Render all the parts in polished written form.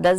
10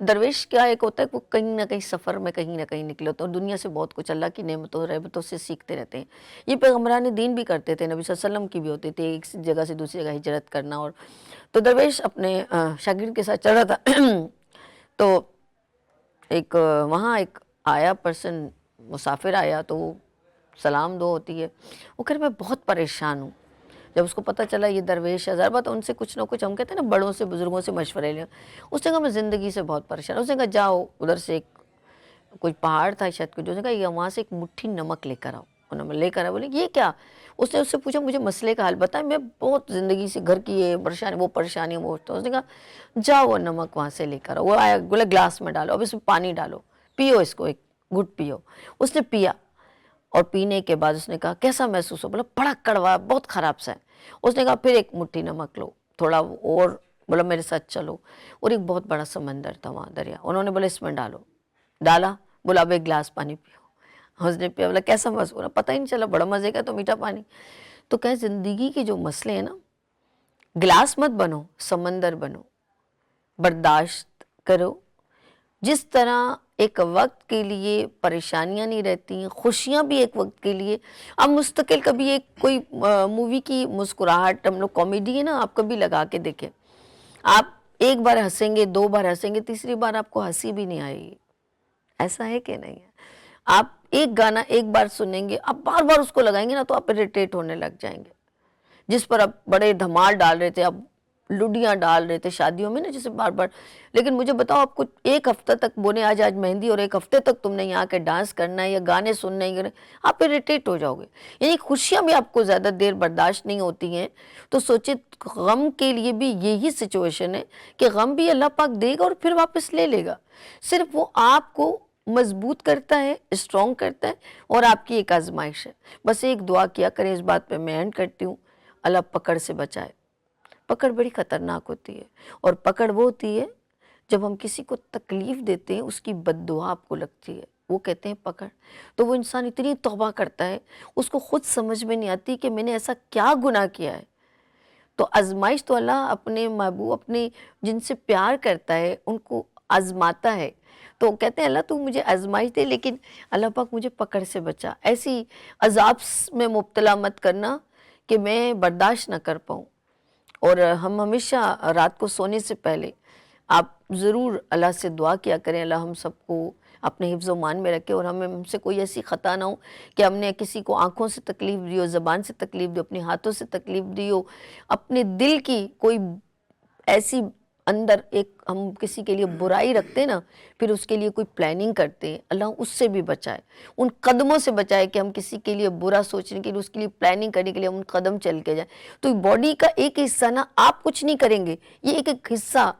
درویش کیا ایک ہوتا ہے کہ وہ کہیں نہ کہیں سفر میں کہیں نہ کہیں نکلے ہوتے ہیں اور دنیا سے بہت کچھ اللہ کی نعمتوں رحمتوں سے سیکھتے رہتے ہیں. یہ پیغمبران دین بھی کرتے تھے, نبی صلی اللہ علیہ وسلم کی بھی ہوتی تھی ایک جگہ سے دوسری جگہ ہجرت کرنا. اور تو درویش اپنے شاگرد کے ساتھ چل رہا تھا تو ایک وہاں ایک آیا پرسن, مسافر آیا, تو وہ سلام دو ہوتی ہے. وہ کہہ رہے میں بہت پریشان ہوں. جب اس کو پتہ چلا یہ درویش ہے, ظاہر بات ان سے کچھ نہ کچھ, ہم کہتے ہیں نا بڑوں سے بزرگوں سے مشورے لیں, اس نے کہا میں زندگی سے بہت پریشان ہوں. اس نے کہا جاؤ ادھر سے ایک کوئی پہاڑ تھا شاید کچھ, اس نے کہا یہ وہاں سے ایک مٹھی نمک لے کر آؤ. انہوں نے لے کر آئے. بولے یہ کیا؟ اس نے اس سے پوچھا مجھے مسئلے کا حل بتائیں, میں بہت زندگی سے گھر کی یہ پریشانی وہ پریشانی وہ. تو اس نے کہا جاؤ وہ نمک وہاں سے لے کر آؤ. وہ آیا, بولے گلاس میں ڈالو, اب اس میں پانی ڈالو, پیو اس کو, ایک گھٹ پیو. اس نے پیا اور پینے کے بعد اس نے کہا کیسا محسوس ہو؟ بولا بڑا کڑوا, بہت خراب سا ہے. اس نے کہا پھر ایک مٹھی نمک لو تھوڑا اور, بولا میرے ساتھ چلو. اور ایک بہت بڑا سمندر تھا وہاں, دریا. انہوں نے بولا اس میں ڈالو, ڈالا. بولا اب ایک گلاس پانی پیو. اس نے پیا. بولا کیسا محسوس ہو رہا؟ پتہ ہی نہیں چلا, بڑا مزے کا تو میٹھا پانی. تو کہیں زندگی کے جو مسئلے ہیں نا, گلاس مت بنو, سمندر بنو, برداشت کرو. جس طرح ایک وقت کے لیے پریشانیاں نہیں رہتی ہیں, خوشیاں بھی ایک وقت کے لیے. آپ مستقل کبھی ایک کوئی مووی کی مسکراہٹ, ہم لوگ کامیڈی ہے نا, آپ کبھی لگا کے دیکھیں, آپ ایک بار ہنسیں گے, دو بار ہنسیں گے, تیسری بار آپ کو ہنسی بھی نہیں آئے گی. ایسا ہے کہ نہیں ہے؟ آپ ایک گانا ایک بار سنیں گے, آپ بار بار اس کو لگائیں گے نا تو آپ اریٹیٹ ہونے لگ جائیں گے. جس پر آپ بڑے دھمال ڈال رہے تھے, آپ لڈیاں ڈال رہے تھے شادیوں میں نا, جسے بار بار. لیکن مجھے بتاؤ, آپ کو ایک ہفتہ تک بولے آج مہندی, اور ایک ہفتے تک تم نے یہاں کے ڈانس کرنا ہے یا گانے سننے ہیں, آپ اریٹیٹ ہو جاؤ گے. یعنی خوشیاں بھی آپ کو زیادہ دیر برداشت نہیں ہوتی ہیں. تو سوچے غم کے لیے بھی یہی سچویشن ہے کہ غم بھی اللہ پاک دے گا اور پھر واپس لے لے گا. صرف وہ آپ کو مضبوط کرتا ہے, اسٹرانگ کرتا ہے, اور آپ کی ایک آزمائش ہے. بس ایک دعا کیا کریں, اس بات پہ میں اینڈ کرتی ہوں, اللہ پکڑ سے بچائے. پکڑ بڑی خطرناک ہوتی ہے, اور پکڑ وہ ہوتی ہے جب ہم کسی کو تکلیف دیتے ہیں, اس کی بد دعا آپ کو لگتی ہے, وہ کہتے ہیں پکڑ. تو وہ انسان اتنی توبہ کرتا ہے, اس کو خود سمجھ میں نہیں آتی کہ میں نے ایسا کیا گناہ کیا ہے. تو آزمائش تو اللہ اپنے محبوب, اپنے جن سے پیار کرتا ہے ان کو آزماتا ہے. تو کہتے ہیں اللہ تو مجھے آزمائش دے, لیکن اللہ پاک مجھے پکڑ سے بچا, ایسی عذاب میں مبتلا مت کرنا کہ میں برداشت نہ کر پاؤں. اور ہم ہمیشہ رات کو سونے سے پہلے آپ ضرور اللہ سے دعا کیا کریں, اللہ ہم سب کو اپنے حفظ و مان میں رکھے, اور ہم سے کوئی ایسی خطا نہ ہو کہ ہم نے کسی کو آنکھوں سے تکلیف دی ہو, زبان سے تکلیف دی ہو, اپنے ہاتھوں سے تکلیف دی ہو, اپنے دل کی کوئی ایسی اندر ایک ہم کسی کے لیے برائی رکھتے نا, پھر اس کے لیے کوئی پلاننگ کرتے ہیں, اللہ اس سے بھی بچائے, ان قدموں سے بچائے کہ ہم کسی کے لیے برا سوچنے کے لیے, اس کے لیے پلاننگ کرنے کے لیے ہم ان قدم چل کے جائیں. تو باڈی کا ایک حصہ نا, آپ کچھ نہیں کریں گے, یہ ایک حصہ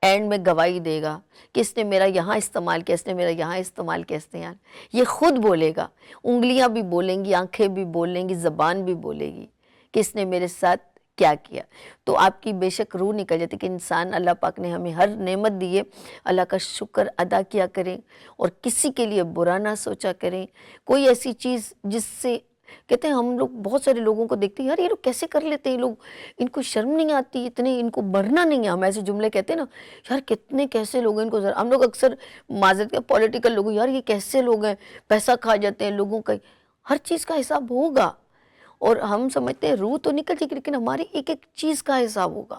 اینڈ میں گواہی دے گا کہ اس نے میرا یہاں استعمال کیا, اس نے میرا یہاں استعمال کیا, اس نے یہاں. یہ خود بولے گا, انگلیاں بھی بولیں گی, آنکھیں بھی بولیں گی, زبان بھی بولے گی کہ اس نے میرے ساتھ کیا کیا. تو آپ کی بے شک روح نکل جاتی کہ انسان, اللہ پاک نے ہمیں ہر نعمت دی ہے, اللہ کا شکر ادا کیا کریں, اور کسی کے لیے برا نہ سوچا کریں. کوئی ایسی چیز جس سے کہتے ہیں, ہم لوگ بہت سارے لوگوں کو دیکھتے ہیں, یار یہ لوگ کیسے کر لیتے ہیں, لوگ ان کو شرم نہیں آتی, اتنے ان کو مرنا نہیں ہے. ہم ایسے جملے کہتے ہیں نا, یار کتنے کیسے لوگ ہیں, ان کو ہم لوگ اکثر معذرت کے پولیٹیکل لوگ, یار یہ کیسے لوگ ہیں, پیسہ کھا جاتے ہیں لوگوں کا. ہر چیز کا حساب ہوگا, اور ہم سمجھتے ہیں روح تو نکل جائے گی, لیکن ہماری ایک ایک چیز کا حساب ہوگا,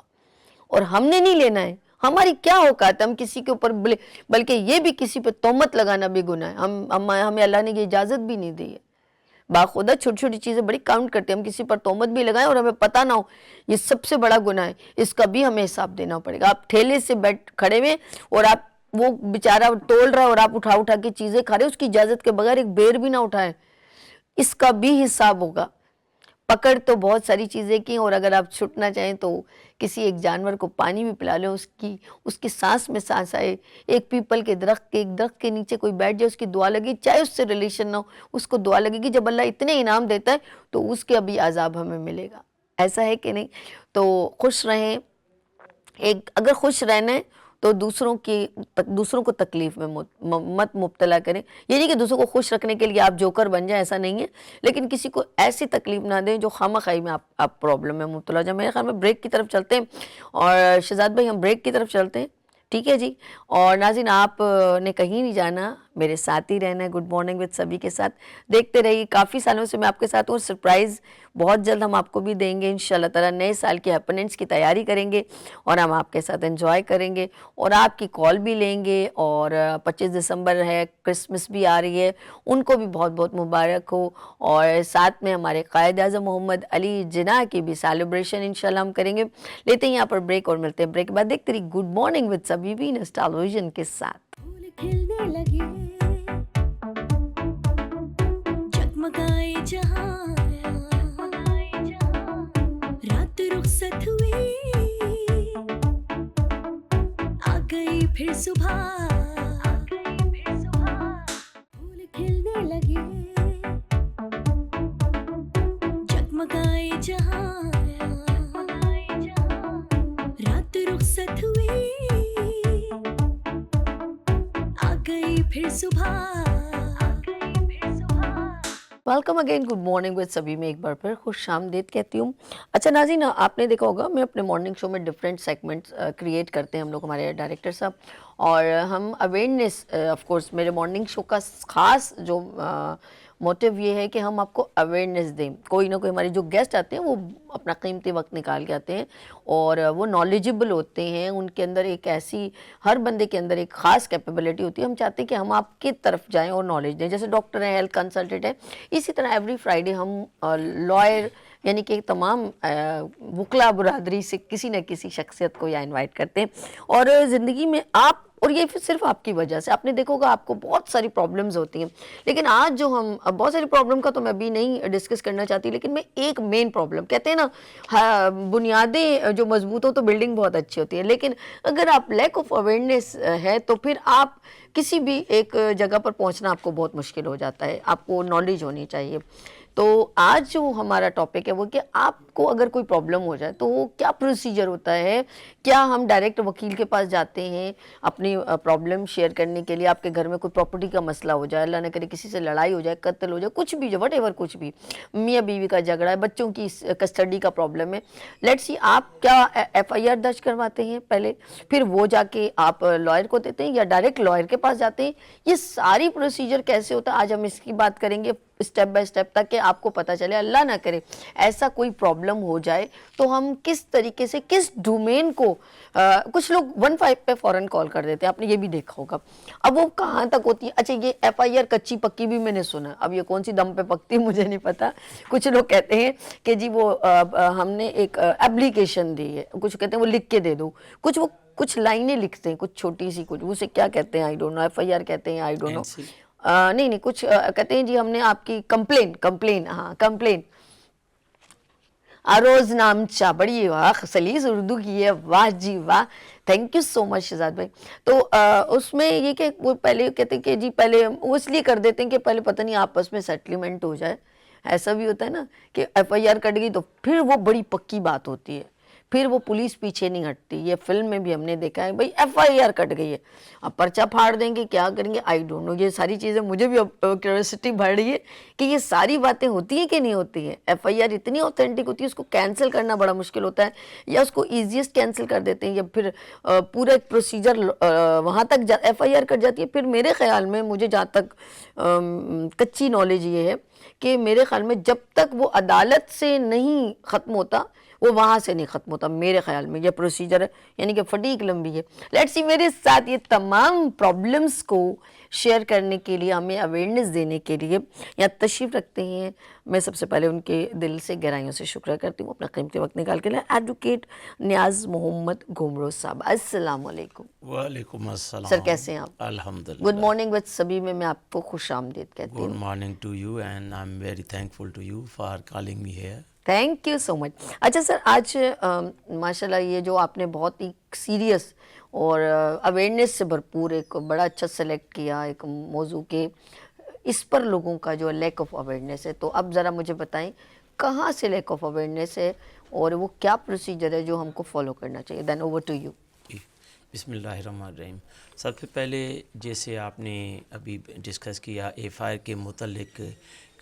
اور ہم نے نہیں لینا ہے. ہماری کیا اوقات ہے ہم کسی کے اوپر, بلکہ یہ بھی کسی پہ تہمت لگانا بھی گناہ ہے. ہمیں اللہ نے یہ اجازت بھی نہیں دی ہے. باخودہ چھوٹی چھوٹی چیزیں بڑی کاؤنٹ کرتے ہیں, ہم کسی پر تہمت بھی لگائیں اور ہمیں پتہ نہ ہو, یہ سب سے بڑا گناہ ہے, اس کا بھی ہمیں حساب دینا پڑے گا. آپ ٹھیلے سے بیٹھ کھڑے ہوئے اور آپ وہ بیچارہ تول رہا ہے اور آپ اٹھا اٹھا کے چیزیں کھا رہے, اس کی اجازت کے بغیر ایک بیر بھی نہ اٹھائیں, اس کا بھی حساب ہوگا. پکڑ تو بہت ساری چیزیں کی, اور اگر آپ چھٹنا چاہیں تو کسی ایک جانور کو پانی بھی پلا لیں, اس کی سانس میں سانس آئے. ایک پیپل کے درخت کے نیچے کوئی بیٹھ جائے, اس کی دعا لگے, چاہے اس سے ریلیشن نہ ہو, اس کو دعا لگے گی. جب اللہ اتنے انعام دیتا ہے تو اس کے ابھی عذاب ہمیں ملے گا. ایسا ہے کہ نہیں؟ تو خوش رہیں. اگر خوش رہنا ہے تو دوسروں کو تکلیف میں مت مبتلا کریں. یہ نہیں کہ دوسروں کو خوش رکھنے کے لیے آپ جوکر بن جائیں, ایسا نہیں ہے, لیکن کسی کو ایسی تکلیف نہ دیں جو خواہ میں آپ پرابلم میں مبتلا ہو جائیں. میرے خیال میں بریک کی طرف چلتے ہیں, اور شہزاد بھائی ہم بریک کی طرف چلتے ہیں, ٹھیک ہے جی. اور ناظرین آپ نے کہیں نہیں جانا, میرے ساتھ ہی رہنا ہے گڈ مارننگ وتھ سبھی کے ساتھ. دیکھتے رہیے, کافی سالوں سے میں آپ کے ساتھ ہوں. سرپرائز بہت جلد ہم آپ کو بھی دیں گے انشاءاللہ تعالیٰ. نئے سال کے ہیپننگس کی تیاری کریں گے اور ہم آپ کے ساتھ انجوائے کریں گے اور آپ کی کال بھی لیں گے. اور 25 دسمبر ہے, کرسمس بھی آ رہی ہے, ان کو بھی بہت بہت مبارک ہو. اور ساتھ میں ہمارے قائد اعظم محمد علی جناح کی بھی سیلیبریشن انشاءاللہ ہم کریں گے. لیتے ہیں یہاں پر بریک اور ملتے ہیں بریک کے بعد. دیکھتے رہیے گڈ مارننگ وتھ سبھی بھی اسٹار ویژن کے ساتھ. پھول کھلنے لگے, جگمگائے جہاں, رات رخصت ہوئی, آ گئی پھر صبح, پھول کھلنے لگے, جگمگائے جہاں, رات رخصت ہوئی, آ گئی پھر صبح. Welcome again good morning with سبھی میں ایک بار پھر خوش آمدید کہتی ہوں. اچھا ناظرین, آپ نے دیکھا ہوگا میں اپنے مارننگ شو میں ڈفرینٹ سیگمنٹس کریٹ کرتے ہیں ہم لوگ, ہمارے ڈائریکٹر صاحب, اور ہم اویئرنیس آف کورس میرے مارننگ شو کا خاص جو موٹیو یہ ہے کہ ہم آپ کو اویئرنیس دیں. کوئی نہ کوئی ہمارے جو گیسٹ آتے ہیں وہ اپنا قیمتی وقت نکال کے آتے ہیں اور وہ نالجبل ہوتے ہیں. ان کے اندر ایک ایسی, ہر بندے کے اندر ایک خاص کیپیبلٹی ہوتی ہے. ہم چاہتے ہیں کہ ہم آپ کی طرف جائیں اور نالج دیں. جیسے ڈاکٹر ہیں, ہیلتھ کنسلٹنٹ ہیں, اسی طرح ایوری فرائیڈے ہم لائر یعنی کہ تمام وکلا برادری سے کسی نہ کسی شخصیت کو یہاں انوائٹ کرتے ہیں. اور زندگی میں آپ, اور یہ صرف آپ کی وجہ سے, آپ نے دیکھو گا آپ کو بہت ساری پرابلمز ہوتی ہیں, لیکن آج جو ہم بہت ساری پرابلم کا تو میں ابھی نہیں ڈسکس کرنا چاہتی, لیکن میں ایک مین پرابلم, کہتے ہیں نا بنیادیں جو مضبوط ہوں تو بلڈنگ بہت اچھی ہوتی ہے, لیکن اگر آپ لیک آف اویئرنیس ہے تو پھر آپ کسی بھی ایک جگہ پر پہنچنا آپ کو بہت مشکل ہو جاتا ہے. آپ کو نالج ہونی چاہیے. تو آج جو ہمارا ٹاپک ہے وہ کہ آپ کو اگر کوئی پرابلم ہو جائے تو وہ کیا پروسیجر ہوتا ہے. کیا ہم ڈائریکٹ وکیل کے پاس جاتے ہیں اپنی پرابلم شیئر کرنے کے لیے؟ آپ کے گھر میں کوئی پراپرٹی کا مسئلہ ہو جائے, اللہ نہ کرے کسی سے لڑائی ہو جائے, قتل ہو جائے, کچھ بھی جو وٹ ایور, کچھ بھی, میاں بیوی کا جھگڑا ہے, بچوں کی کسٹڈی کا پرابلم ہے, لیٹس سی آپ کیا ایف آئی آر درج کرواتے ہیں پہلے, پھر وہ جا کے آپ لائر کو دیتے ہیں یا ڈائریکٹ لائر کے پاس جاتے ہیں؟ یہ ساری پروسیجر کیسے ہوتا ہے آج ہم اس کی بات کریں گے اسٹیپ بائی اسٹیپ, تاکہ آپ کو پتہ چلے اللہ نہ کرے ایسا کوئی پرابلم ہو جائے تو ہم کس طریقے سے کس ڈومین کو, کچھ لوگ 15 پہ فوراً کال کر دیتے ہیں, آپ نے یہ بھی دیکھا ہوگا. اب وہ کہاں تک ہوتی ہے؟ اچھا یہ ایف آئی آر کچی پکی بھی میں نے سنا, اب یہ کون سی دم پہ پکتی ہے مجھے نہیں پتا. کچھ لوگ کہتے ہیں کہ جی وہ ہم نے ایک اپلیکیشن دی ہے, کچھ کہتے ہیں وہ لکھ کے دے دو, کچھ لائنیں لکھتے ہیں, کچھ چھوٹی سی, کچھ اسے کیا کہتے ہیں I don't know, F I R کہتے ہیں آئی ڈونٹ نو, نہیں کچھ کہتے ہیں جی ہم نے آپ کی کمپلین ہاں کمپلین, اروز نامچہ, بڑی واہ سلیس اردو کی ہے, واہ جی واہ, تھینک یو سو مچ شہزاد بھائی. تو اس میں یہ کہ وہ پہلے کہتے ہیں کہ جی پہلے وہ اس لیے کر دیتے ہیں کہ پہلے پتہ نہیں آپس میں سیٹلمنٹ ہو جائے. ایسا بھی ہوتا ہے نا کہ ایف آئی آر کٹ گئی تو پھر وہ بڑی پکی بات ہوتی ہے, پھر وہ پولیس پیچھے نہیں ہٹتی. یہ فلم میں بھی ہم نے دیکھا ہے, بھائی ایف آئی آر کٹ گئی ہے, اب پرچہ پھاڑ دیں گے, کیا کریں گے, آئی ڈونٹ نو. یہ ساری چیزیں مجھے بھی کیوریوسٹی بڑھ رہی ہے کہ یہ ساری باتیں ہوتی ہیں کہ نہیں ہوتی ہیں. ایف آئی آر اتنی اوتھینٹک ہوتی ہے, اس کو کینسل کرنا بڑا مشکل ہوتا ہے, یا اس کو ایزیسٹ کینسل کر دیتے ہیں, یا پھر پورا ایک پروسیجر وہاں تک ایف آئی آر کٹ جاتی ہے. پھر میرے خیال میں, مجھے جہاں تک کچی نالج یہ ہے کہ میرے خیال میں جب تک وہ عدالت سے نہیں ختم ہوتا وہ وہاں سے نہیں ختم ہوتا. میرے خیال میں یہ پروسیجر ہے, یعنی کہ فٹیک لمبی ہے. لیٹس سی, میرے ساتھ یہ تمام پرابلمز کو شیئر کرنے کے لیے, ہمیں اویئرنیس دینے کے لیے یہاں تشریف رکھتے ہیں. میں سب سے پہلے ان کے دل سے گہرائیوں سے شکریہ کرتی ہوں اپنا قیمتی وقت نکال کے لیے. ایڈوکیٹ نیاز محمد گھمرو صاحب, السلام علیکم. وعلیکم السلام. سر کیسے ہیں آپ؟ الحمدللہ. گڈ مارننگ وتھ سبھی میں آپ کو خوش آمدید کہتی ہوں. Good morning to you and I am very thankful to you for calling me here. Thank you so much. اچھا سر, آج ماشاءاللہ یہ جو آپ نے بہت ہی سیریس اور اویئرنیس سے بھرپور ایک بڑا اچھا سلیکٹ کیا ایک موضوع کے, اس پر لوگوں کا جو لیک آف اویئرنیس ہے, تو اب ذرا مجھے بتائیں کہاں سے لیک آف اویئرنیس ہے اور وہ کیا پروسیجر ہے جو ہم کو فالو کرنا چاہیے. دین اوور ٹو یو. بسم اللہ الرحمن الرحیم. سب سے پہلے جیسے آپ نے ابھی ڈسکس کیا ایف آئی آر کے متعلق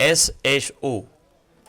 SHO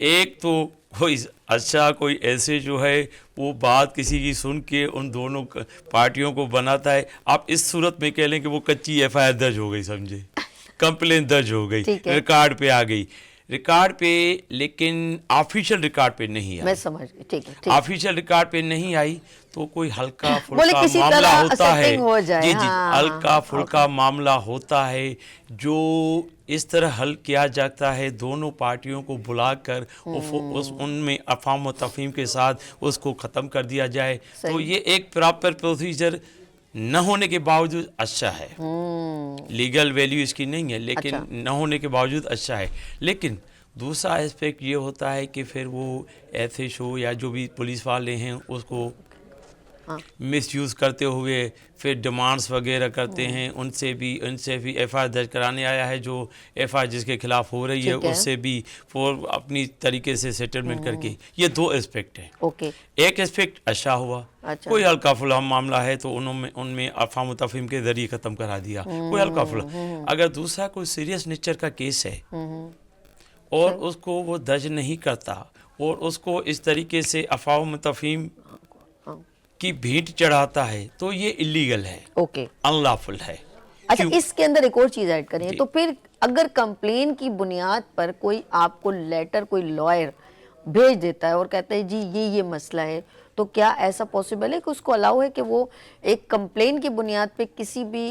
ایک تو کوئی اچھا کوئی ایسے جو ہے وہ بات کسی کی سن کے ان دونوں پارٹیوں کو بناتا ہے. آپ اس صورت میں کہہ لیں کہ وہ کچی ایف آئی آر درج ہو گئی, سمجھے, کمپلین درج ہو گئی, ریکارڈ پہ آ گئی, ریکارڈ پہ, لیکن آفیشیل ریکارڈ پہ نہیں آئی. میں سمجھ گئی, ٹھیک ہے, آفیشیل ریکارڈ پہ نہیں آئی تو کوئی ہلکا پھلکا معاملہ ہوتا ہے, جی جی, ہلکا پھلکا معاملہ ہوتا ہے جو اس طرح حل کیا جاتا ہے, دونوں پارٹیوں کو بلا کر ان میں افہام و تفہیم کے ساتھ اس کو ختم کر دیا جائے. تو یہ ایک پراپر پروسیجر نہ ہونے کے باوجود اچھا ہے, لیگل ویلیو اس کی نہیں ہے, لیکن نہ ہونے کے باوجود اچھا ہے. لیکن دوسرا اسپیکٹ یہ ہوتا ہے کہ پھر وہ ایتھش ہو یا جو بھی پولیس والے ہیں اس کو مس یوز کرتے ہوئے پھر ڈیمانڈس وغیرہ کرتے ہیں, ان سے بھی ایف آئی آر درج کرانے آیا ہے جو ایف آئی آر جس کے خلاف ہو رہی ہے اس سے بھی اپنی طریقے سے سیٹلمنٹ کر کے. یہ دو اسپیکٹ ہیں. ایک اسپیکٹ اچھا ہوا, کوئی ہلکا پھلکا معاملہ ہے تو ان میں افہام و تفہیم کے ذریعے ختم کرا دیا, کوئی ہلکا پھلکا. اگر دوسرا کوئی سیریس نیچر کا کیس ہے اور اس کو وہ درج نہیں کرتا اور اس کو اس طریقے سے افہام و تفہیم کی بھیٹ چڑھاتا ہے تو یہ اللیگل ہے, انلافل ہے. اچھا, اس کے اندر ایک اور چیز ایڈ کریں تو پھر اگر کمپلین کی بنیاد پر کوئی آپ کو لیٹر کوئی لائر بھیج دیتا ہے اور کہتا ہے جی یہ مسئلہ ہے, تو کیا ایسا پاسبل ہے کہ اس کو الاؤ ہے کہ وہ ایک کمپلین کی بنیاد پہ کسی بھی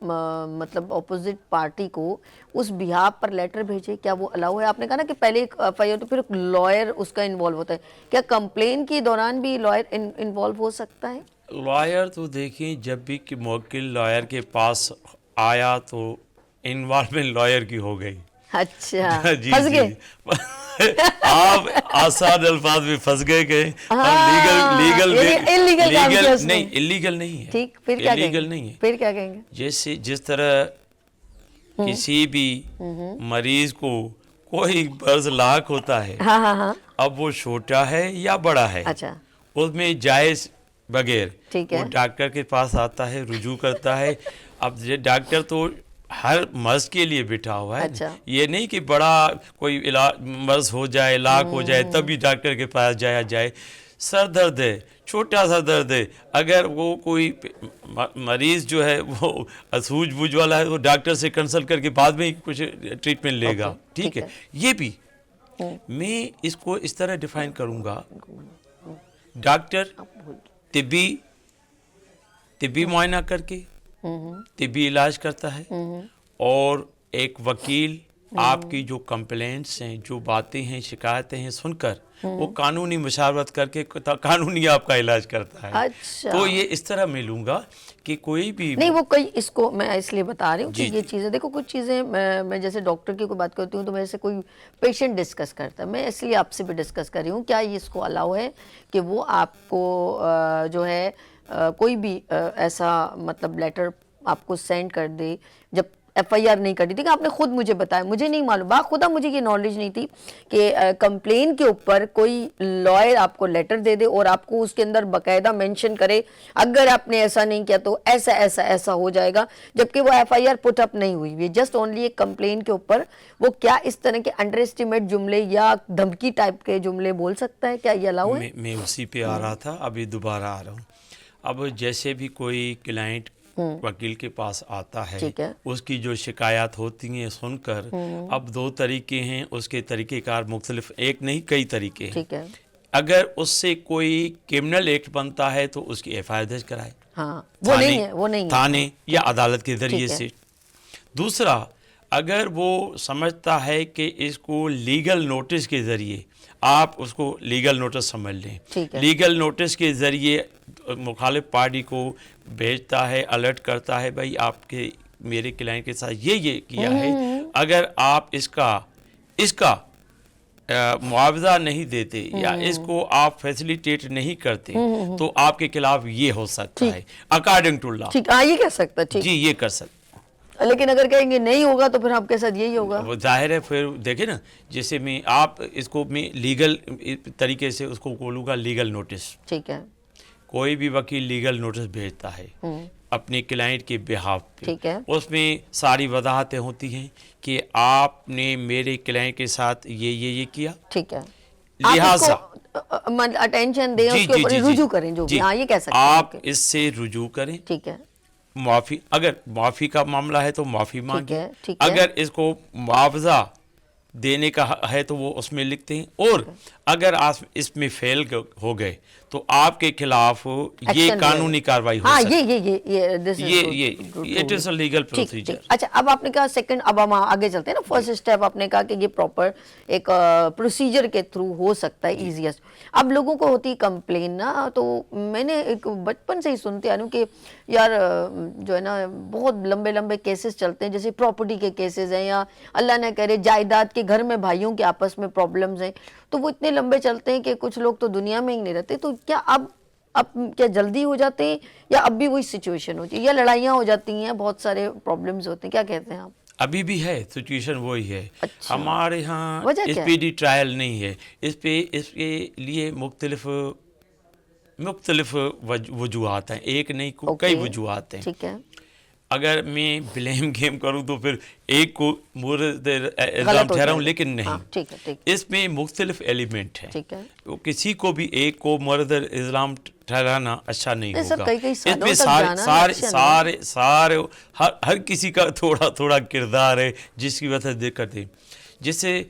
مطلب اپوزٹ پارٹی کو اس بیہاف پر لیٹر بھیجے؟ کیا وہ الاؤ ہے؟ آپ نے کہا نا کہ پہلے ایک ایف آئی آر تو پھر ایک لائر اس کا انوالو ہوتا ہے, کیا کمپلین کے دوران بھی لائر انوالو ہو سکتا ہے؟ لائر تو دیکھیں جب بھی کہ موکل لائر کے پاس آیا تو انوالومنٹ لائر کی ہو گئی. اچھا, پھنس گئے آپ, آسان الفاظ میں پھنس گئے لیگل نہیں, اللیگل نہیں ہے. ٹھیک, پھر کیا کہیں گے؟ جیسے جس طرح کسی بھی مریض کو کوئی مرض لاحق ہوتا ہے, اب وہ چھوٹا ہے یا بڑا ہے, اس میں جائز بغیر وہ ڈاکٹر کے پاس آتا ہے, رجوع کرتا ہے. اب یہ ڈاکٹر تو ہر مرض کے لیے بیٹھا ہوا ہے, یہ نہیں کہ بڑا کوئی مرض ہو جائے, لاحق ہو جائے تبھی ڈاکٹر کے پاس جایا جائے. سر درد ہے, چھوٹا سا درد ہے, اگر وہ کوئی مریض جو ہے وہ سوجھ بوجھ والا ہے وہ ڈاکٹر سے کنسلٹ کر کے بعد میں کچھ ٹریٹمنٹ لے گا. ٹھیک ہے, یہ بھی میں اس کو اس طرح ڈیفائن کروں گا, ڈاکٹر طبی معائنہ کر کے طبی علاج کرتا ہے, اور ایک وکیل آپ کی جو کمپلینٹس ہیں, جو باتیں ہیں, شکایتیں ہیں سن کر وہ قانونی مشاورت کر کے قانونی آپ کا علاج کرتا ہے. تو یہ اس طرح میں لوں گا کہ کوئی بھی نہیں, وہ اس کو میں اس لیے بتا رہی ہوں کہ یہ چیزیں دیکھو, کچھ چیزیں میں جیسے ڈاکٹر کی کوئی بات کرتی ہوں تو میرے سے کوئی پیشنٹ ڈسکس کرتا ہے, میں اس لیے آپ سے بھی ڈسکس کر رہی ہوں کیا یہ اس کو الاؤ ہے کہ وہ آپ کو جو ہے کوئی بھی ایسا مطلب لیٹر آپ کو سینڈ کر دے جب ایف آئی آر نہیں کر دی تھی. کہ آپ نے خود مجھے بتایا, مجھے نہیں معلوم, خدا مجھے یہ نالج نہیں تھی کہ کمپلین کے اوپر کوئی لائر آپ کو لیٹر دے دے اور آپ کو اس کے اندر باقاعدہ مینشن کرے اگر آپ نے ایسا نہیں کیا تو ایسا ایسا ایسا ہو جائے گا, جبکہ وہ ایف آئی آر پٹ اپ نہیں ہوئی ہوئی, جسٹ اونلی ایک کمپلین کے اوپر وہ کیا اس طرح کے انڈر اسٹیمیٹ جملے یا دھمکی ٹائپ کے جملے بول سکتا ہے؟ کیا یہ الاؤ ہے؟ میں اسی پہ آ رہا تھا, ابھی دوبارہ آ رہا ہوں. اب جیسے بھی کوئی کلائنٹ وکیل کے پاس آتا ہے, اس کی جو شکایات ہوتی ہیں سن کر, اب دو طریقے ہیں, اس کے طریقہ کار مختلف, ایک نہیں کئی طریقے ہیں. اگر اس سے کوئی کرمنل ایکٹ بنتا ہے تو اس کی ایف آئی آر درج کرائے, تھانے یا عدالت کے ذریعے سے. دوسرا, اگر وہ سمجھتا ہے کہ اس کو لیگل نوٹس کے ذریعے, آپ اس کو لیگل نوٹس سمجھ لیں, لیگل نوٹس کے ذریعے مخالف پارٹی کو بھیجتا ہے, الرٹ کرتا ہے بھائی آپ کے میرے کلائنٹ کے ساتھ یہ کیا ہے, اگر آپ اس کا معاوضہ نہیں دیتے یا اس کو آپ فیسیلیٹیٹ نہیں کرتے تو آپ کے خلاف یہ ہو سکتا ہے اکارڈنگ ٹو لا. یہ کر سکتا ہے, جی یہ کر سکتا. لیکن اگر کہیں گے نہیں ہوگا تو پھر آپ کے ساتھ یہی ہوگا. وہ ظاہر ہے, پھر دیکھیں نا, جیسے میں آپ اس کو میں لیگل طریقے سے اس کو بولوں گا لیگل نوٹس. ٹھیک ہے, کوئی بھی وکیل لیگل نوٹس بھیجتا ہے, اپنے کلائنٹ کے بہاف پہ. ٹھیک ہے. اس میں ساری وضاحتیں ہوتی ہیں کہ آپ نے میرے کلائنٹ کے ساتھ یہ کیا. ٹھیک ہے. لہٰذا اٹینشن دیں, اس کے اوپر رجوع کریں, جو بھی, ہاں یہ کہہ سکتے ہیں آپ اس سے رجوع کریں. ٹھیک ہے. معافی, اگر معافی کا معاملہ ہے تو معافی مانگیں. ٹھیک ہے. اگر اس کو معاوضہ دینے کا ہے تو وہ اس میں لکھتے ہیں. اور اگر آپ اس میں فیل ہو گئے تو آپ کے خلاف یہ قانونی کاروائی ہو سکتی ہے. یہ it is a legal procedure. اچھا, اب آپ نے کہا سیکنڈ, اب ہم آگے چلتے ہیں نا. فرسٹ اسٹیپ آپ نے کہا کہ یہ پراپر ایک پروسیجر کے تھرو ہو سکتا ہے ایزیسٹ. اب لوگوں کو ہوتی کمپلین نا, تو میں نے ایک بچپن سے ہی سنتے آ رہی ہوں کہ یار جو ہے نا بہت لمبے لمبے کیسز چلتے ہیں, جیسے پراپرٹی کے کیسز ہیں, یا اللہ نہ کرے جائیداد کے, گھر میں بھائیوں کے آپس میں پرابلمز ہیں, تو وہ اتنے لمبے چلتے ہیں کہ کچھ لوگ تو دنیا میں ہی نہیں رہتے. تو کیا اب کیا جلدی ہو جاتے ہیں, یا اب بھی وہی سچویشن ہوتی ہے, یا لڑائیاں ہو جاتی ہیں, بہت سارے پرابلمز ہوتے ہیں, کیا کہتے ہیں آپ؟ ابھی بھی ہے سچویشن وہی ہے. ہمارے ہاں وجہ کیا ہے؟ اسپیڈی ٹرائل نہیں ہے. اس کے لیے مختلف وجوہات ہیں, ایک نہیں کئی وجوہات ہیں. ٹھیک ہے. اگر میں بلیم گیم کروں تو پھر ایک کو مورد الزام ٹھہراؤں, لیکن نہیں, اس میں مختلف ایلیمنٹ ہیں. کسی کو بھی ایک کو مورد الزام ٹھہرانا اچھا نہیں ہوگا. اس میں سارے ہر کسی کا تھوڑا تھوڑا کردار ہے جس کی وجہ سے دقت ہے. جسے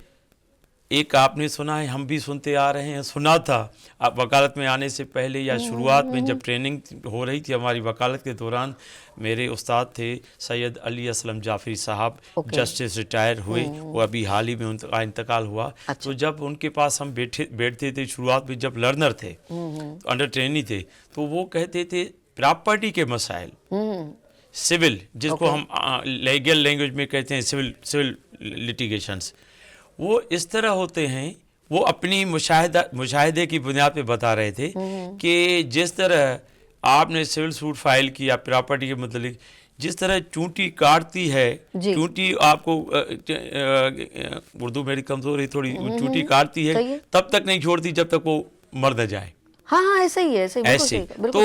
ایک آپ نے سنا ہے, ہم بھی سنتے آ رہے ہیں, سنا تھا آپ وکالت میں آنے سے پہلے یا شروعات میں جب ٹریننگ ہو رہی تھی ہماری وکالت کے دوران, میرے استاد تھے سید علی اسلم جعفری صاحب, جسٹس ریٹائر ہوئے, وہ ابھی حال ہی میں ان کا انتقال ہوا. تو جب ان کے پاس ہم بیٹھتے تھے شروعات میں, جب لرنر تھے, انڈر ٹرینی تھے, تو وہ کہتے تھے پراپرٹی کے مسائل, سول, جس کو ہم لیگل لینگویج میں کہتے ہیں سول لٹیگیشنز, وہ اس طرح ہوتے ہیں. وہ اپنی مشاہدے کی بنیاد پہ بتا رہے تھے کہ جس طرح آپ نے سول سوٹ فائل کیا پراپرٹی کے متعلق, جس طرح چونٹی کاٹتی ہے, چونٹی آپ کو, اردو میری کمزور ہے تھوڑی, چونٹی کاٹتی ہے تب تک نہیں چھوڑتی جب تک وہ مر نہ جائے. ہاں ایسا ہی ہے. ایسے تو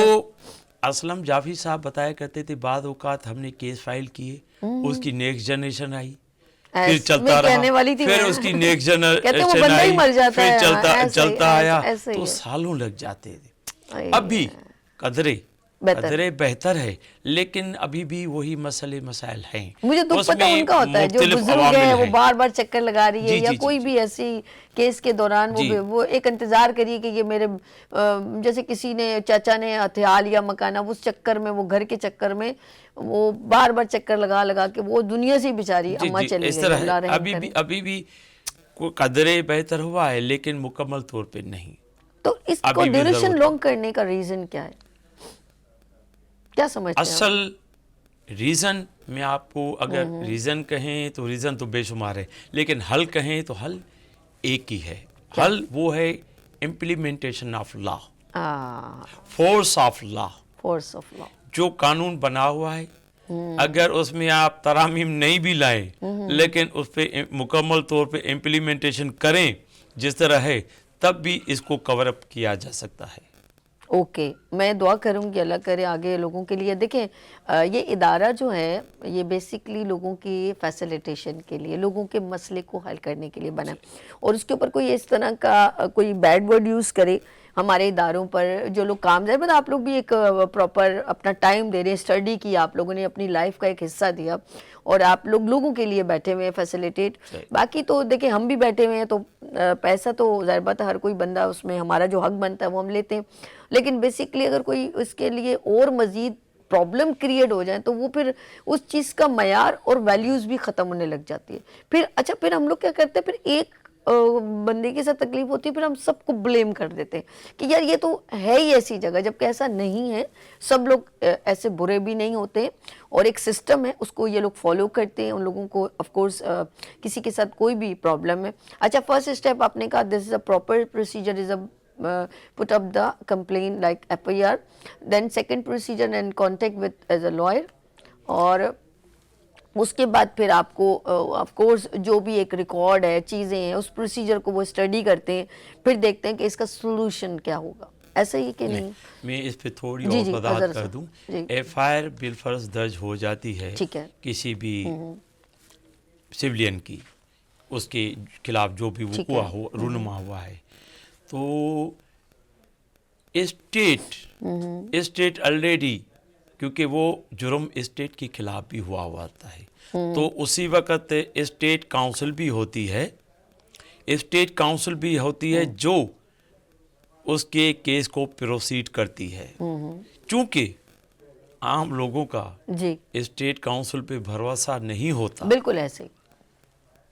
اسلم جعفری صاحب بتایا کرتے تھے بعض اوقات ہم نے کیس فائل کیے, اس کی نیکسٹ جنریشن آئی, پھر چلتا رہا, پھر اس کی نیکسٹ جنریشن آئی, پھر چلتا آیا, تو سالوں لگ جاتے تھے. اب بھی قدرے بہتر ہے, لیکن ابھی بھی وہی مسائل ہیں. مجھے دکھ پتہ ان کا ہوتا ہے جو بزرگ ہے, وہ بار بار چکر لگا رہی ہے, یا کوئی بھی ایسی کیس کے دوران وہ ایک انتظار کریے کہ یہ میرے, جیسے کسی نے چاچا نے ہتھیار لیا مکانہ, اس چکر میں, وہ گھر کے چکر میں وہ بار بار چکر لگا کہ وہ دنیا سے بیچاری اماں چلی گئی. ابھی بھی قدرے بہتر ہوا ہے, لیکن مکمل طور پہ نہیں. تو اس کو ڈیوریشن لانگ کرنے کا ریزن کیا ہے, کیا سمجھتے ہیں؟ اصل ریزن میں آپ کو اگر ریزن کہیں تو ریزن تو بے شمار ہے, لیکن حل کہیں تو حل ایک ہی ہے. حل وہ ہے implementation of law, force of law. جو قانون بنا ہوا ہے, اگر اس میں آپ ترامیم نہیں بھی لائیں, لیکن اس پہ مکمل طور پہ امپلیمنٹیشن کریں جس طرح ہے, تب بھی اس کو کور اپ کیا جا سکتا ہے. اوکے, میں دعا کروں گی اللہ کرے آگے لوگوں کے لیے. دیکھیں یہ ادارہ جو ہے یہ بیسیکلی لوگوں کی فیسیلیٹیشن کے لیے, لوگوں کے مسئلے کو حل کرنے کے لیے بنا, اور اس کے اوپر کوئی اس طرح کا کوئی بیڈ ورڈ یوز کرے ہمارے اداروں پر, جو لوگ کام جائے, مطلب آپ لوگ بھی ایک پراپر اپنا ٹائم دے رہے ہیں, اسٹڈی کیا آپ لوگوں نے, اپنی لائف کا ایک حصہ دیا, اور آپ لوگوں کے لیے بیٹھے ہوئے ہیں فیسیلیٹیٹ. باقی تو دیکھیں ہم بھی بیٹھے ہوئے ہیں, تو پیسہ تو ظاہر بات ہے ہر کوئی بندہ اس میں ہمارا جو حق بنتا ہے وہ ہم لیتے ہیں, لیکن بیسیکلی اگر کوئی اس کے لیے اور مزید پرابلم کریٹ ہو جائیں تو وہ پھر اس چیز کا معیار اور ویلیوز بھی ختم ہونے لگ جاتی ہے. پھر ہم لوگ کیا کرتے ہیں, پھر ایک بندے کے ساتھ تکلیف ہوتی ہے, پھر ہم سب کو بلیم کر دیتے ہیں کہ یار یہ تو ہے ہی ایسی جگہ, جبکہ ایسا نہیں ہے. سب لوگ ایسے برے بھی نہیں ہوتے, اور ایک سسٹم ہے اس کو یہ لوگ فالو کرتے ہیں. ان لوگوں کو آف کورس کسی کے ساتھ کوئی بھی پرابلم ہے. اچھا, فرسٹ اسٹیپ آپ نے کہا this is a proper procedure, is a put up the complaint like FIR, then second procedure and contact with as a lawyer, اور اس کے بعد پھر آپ کو آف کورس جو بھی ایک ریکارڈ ہے, چیزیں ہیں, اس پروسیجر کو وہ اسٹڈی کرتے ہیں, پھر دیکھتے ہیں کہ اس کا سولوشن کیا ہوگا. ایسا ہی کہ نہیں؟ میں اس پہ تھوڑی جی اور جی وضاحت حضرت کر صاحب، دوں. جی ایف آئی آر بالفرض درج ہو جاتی ہے ٹھیک ہے، کسی بھی سویلین کی، اس کے خلاف جو بھی ٹھیک وقوع ہے، ہو رونما ہوا ہے، تو اسٹیٹ آلریڈی، کیونکہ وہ جرم اسٹیٹ کے خلاف بھی ہوا ہوتا ہے، تو اسی وقت اسٹیٹ کاؤنسل بھی ہوتی ہے، اسٹیٹ کاؤنسل بھی ہوتی ہے جو اس کے کیس کو پروسیڈ کرتی ہے. چونکہ عام لوگوں کا جی اسٹیٹ کاؤنسل پہ بھروسہ نہیں ہوتا، بالکل ایسے ہی.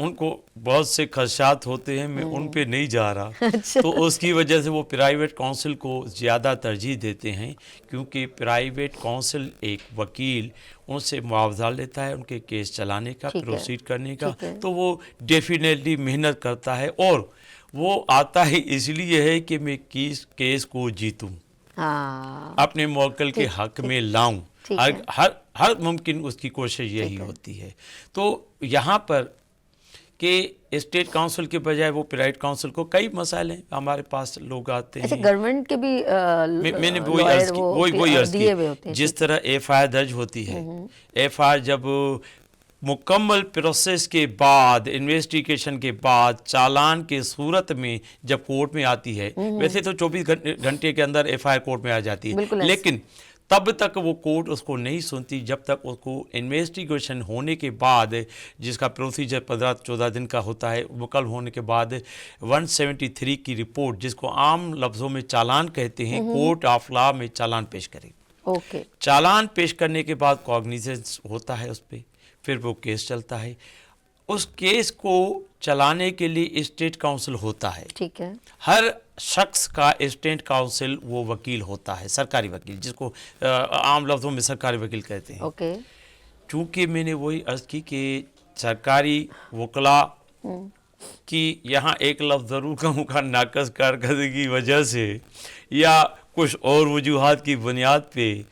ان کو بہت سے خدشات ہوتے ہیں، میں ان پہ نہیں جا رہا، اچھا، تو اس کی وجہ سے وہ پرائیویٹ کاؤنسل کو زیادہ ترجیح دیتے ہیں، کیونکہ پرائیویٹ کاؤنسل ایک وکیل ان سے معاوضہ لیتا ہے ان کے کیس چلانے کا، ٹھیک ہے، پروسیڈ کرنے کا، ٹھیک ہے. تو وہ ڈیفینیٹلی محنت کرتا ہے، اور وہ آتا ہے اس لیے ہے کہ میں کیس کو جیتوں، ہاں اپنے موکل کے حق میں لاؤں. ٹھیک ہے، ہر ممکن اس کی کوشش یہی ٹھیک ہے. ہوتی ہے. تو یہاں پر کہ اسٹیٹ کاؤنسل کے بجائے وہ پرائیویٹ کاؤنسل کو کئی مسائل ہیں، ہمارے پاس لوگ آتے اچھا ہیں. گورنمنٹ کے بھی میں نے لائر وہ عرض کی دیے ہوئے ہوتے ہیں. جس طرح ایف آئی آر درج ہوتی ہے، ایف آئی آر جب مکمل پروسیس کے بعد، انویسٹیگیشن کے بعد، چالان کے صورت میں جب کورٹ میں آتی ہے، ویسے تو 24 گھنٹے کے اندر ایف آئی آر کورٹ میں آ جاتی ہے، بالکل ایسے. لیکن تب تک وہ کورٹ اس کو نہیں سنتی جب تک اس کو انویسٹیگیشن ہونے کے بعد، جس کا پروسیجر 15-14 دن کا ہوتا ہے، مکمل ہونے کے بعد 173 کی رپورٹ، جس کو عام لفظوں میں چالان کہتے ہیں، کورٹ آف لا میں چالان پیش کرے. اوکے، چالان پیش کرنے کے بعد کوگنیزنس ہوتا ہے اس پہ، پھر وہ کیس چلتا ہے. اس کیس کو چلانے کے لیے اسٹیٹ کاؤنسل ہوتا ہے. ٹھیک ہے، ہر شخص کا اسٹیٹ کاؤنسل وہ وکیل ہوتا ہے، سرکاری وکیل، جس کو عام لفظوں میں سرکاری وکیل کہتے ہیں. اوکے، چونکہ میں نے وہی عرض کی کہ سرکاری وکلاء کی یہاں ایک لفظ ضرور کہوں گا، ناقص کارکردگی کی وجہ سے یا کچھ اور وجوہات کی بنیاد پہ،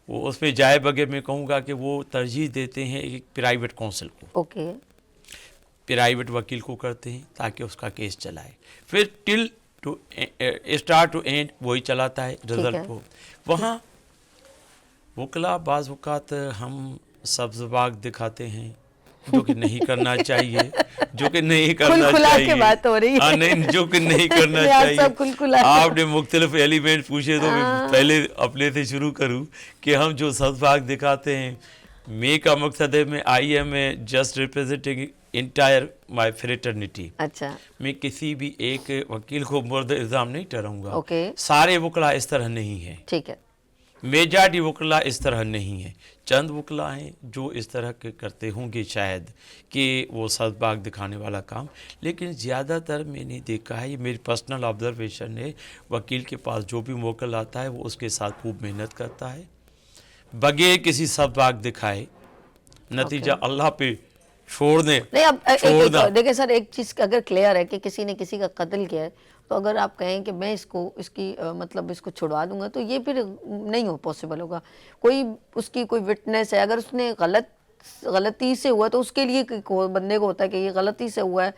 وہ اس پہ جائے بغیر میں کہوں گا کہ وہ ترجیح دیتے ہیں ایک پرائیویٹ کاؤنسل کو، اوکے، پرائیویٹ وکیل کو کرتے ہیں تاکہ اس کا کیس چلائے، پھر ٹل ٹو اسٹارٹ ٹو اینڈ وہی چلاتا ہے رزلٹ کو. وہاں وکلاء بعض اوقات ہم سبز باغ دکھاتے ہیں، جو کہ نہیں کرنا چاہیے، جو کہ نہیں کرنا چاہیے. کے بات ہو رہی ہے، نہیں، جو کہ نہیں کرنا چاہیے. آپ نے مختلف ایلیمنٹ پوچھے تو میں پہلے اپنے سے شروع کروں کہ ہم جو سبز باغ دکھاتے ہیں، میں کا مقصد ہے، میں I am a just representing entire my fraternity. اچھا، میں کسی بھی ایک وکیل کو مرد الزام نہیں ٹھہراؤں گا. اوکے، سارے وکلاء اس طرح نہیں ہیں، ٹھیک ہے، میجارٹی وکلاء اس طرح نہیں ہیں. چند وکلاء ہیں جو اس طرح کے کرتے ہوں گے شاید، کہ وہ سبز باغ دکھانے والا کام، لیکن زیادہ تر میں نے دیکھا ہے، یہ میری پرسنل آبزرویشن ہے، وکیل کے پاس جو بھی موکل آتا ہے وہ اس کے ساتھ خوب محنت کرتا ہے بغیر کسی سبز باغ دکھائے، نتیجہ اللہ پہ چھوڑ دیں. نہیں. اب دیکھیں سر، ایک چیز اگر کلیئر ہے کہ کسی نے کسی کا قتل کیا ہے، تو اگر آپ کہیں کہ میں اس کی مطلب اس کو چھڑوا دوں گا، تو یہ پھر نہیں پاسبل ہوگا. کوئی اس کی کوئی وٹنس ہے، اگر اس نے غلطی سے ہوا تو اس کے لیے بندے کو ہوتا ہے کہ یہ غلطی سے ہوا ہے،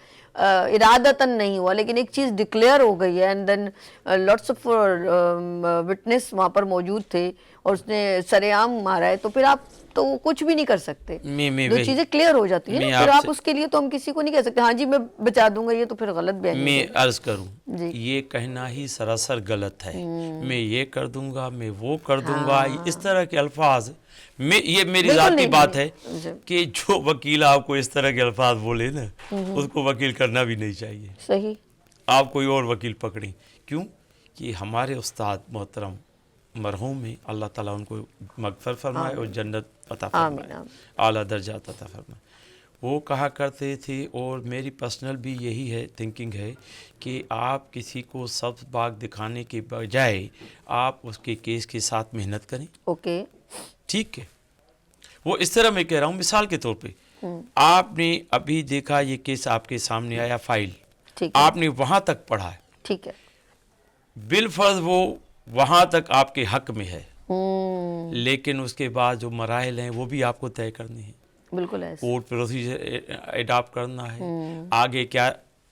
ارادتاً نہیں ہوا، لیکن ایک چیز ڈکلیئر ہو گئی ہے، and then lots of witness وہاں پر موجود تھے اور اس نے سرے عام مارا ہے، تو پھر آپ تو کچھ بھی نہیں کر سکتے. جو چیزیں کلیئر ہو جاتی ہیں پھر آپ اس کے لیے تو ہم کسی کو نہیں کہہ سکتے ہاں جی میں بچا دوں گا، یہ تو پھر غلط بیانی ہے. میں عرض کروں، یہ کہنا ہی سراسر غلط ہے. میں یہ کر دوں گا، میں وہ کر دوں گا، اس طرح کے الفاظ، یہ میری ذاتی بات ہے کہ جو وکیل آپ کو اس طرح کے الفاظ بولے نا، اس کو وکیل کرنا بھی نہیں چاہیے. صحیح. آپ کوئی اور وکیل پکڑیں. کیوں کہ ہمارے استاد محترم مرحوم ہیں، اللہ تعالیٰ ان کو مغفرت فرمائے اور جنت عطا فرمائے، اعلیٰ درجات عطا فرمائے. وہ کہا کرتے تھے، اور میری پرسنل بھی یہی ہے تھنکنگ ہے، کہ آپ کسی کو سبز باغ دکھانے کے بجائے آپ اس کے کیس کے ساتھ محنت کریں. اوکے، ٹھیک ہے. وہ اس طرح میں کہہ رہا ہوں، مثال کے طور پہ آپ نے ابھی دیکھا یہ کیس آپ کے سامنے آیا، فائل آپ نے وہاں تک پڑھا ہے، ٹھیک ہے، بالفرض وہ وہاں تک آپ کے حق میں ہے، لیکن اس کے بعد جو مراحل ہیں وہ بھی آپ کو طے کرنے ہیں. بالکل ایسے کورٹ پروسیجر اڈاپٹ کرنا ہے، آگے کیا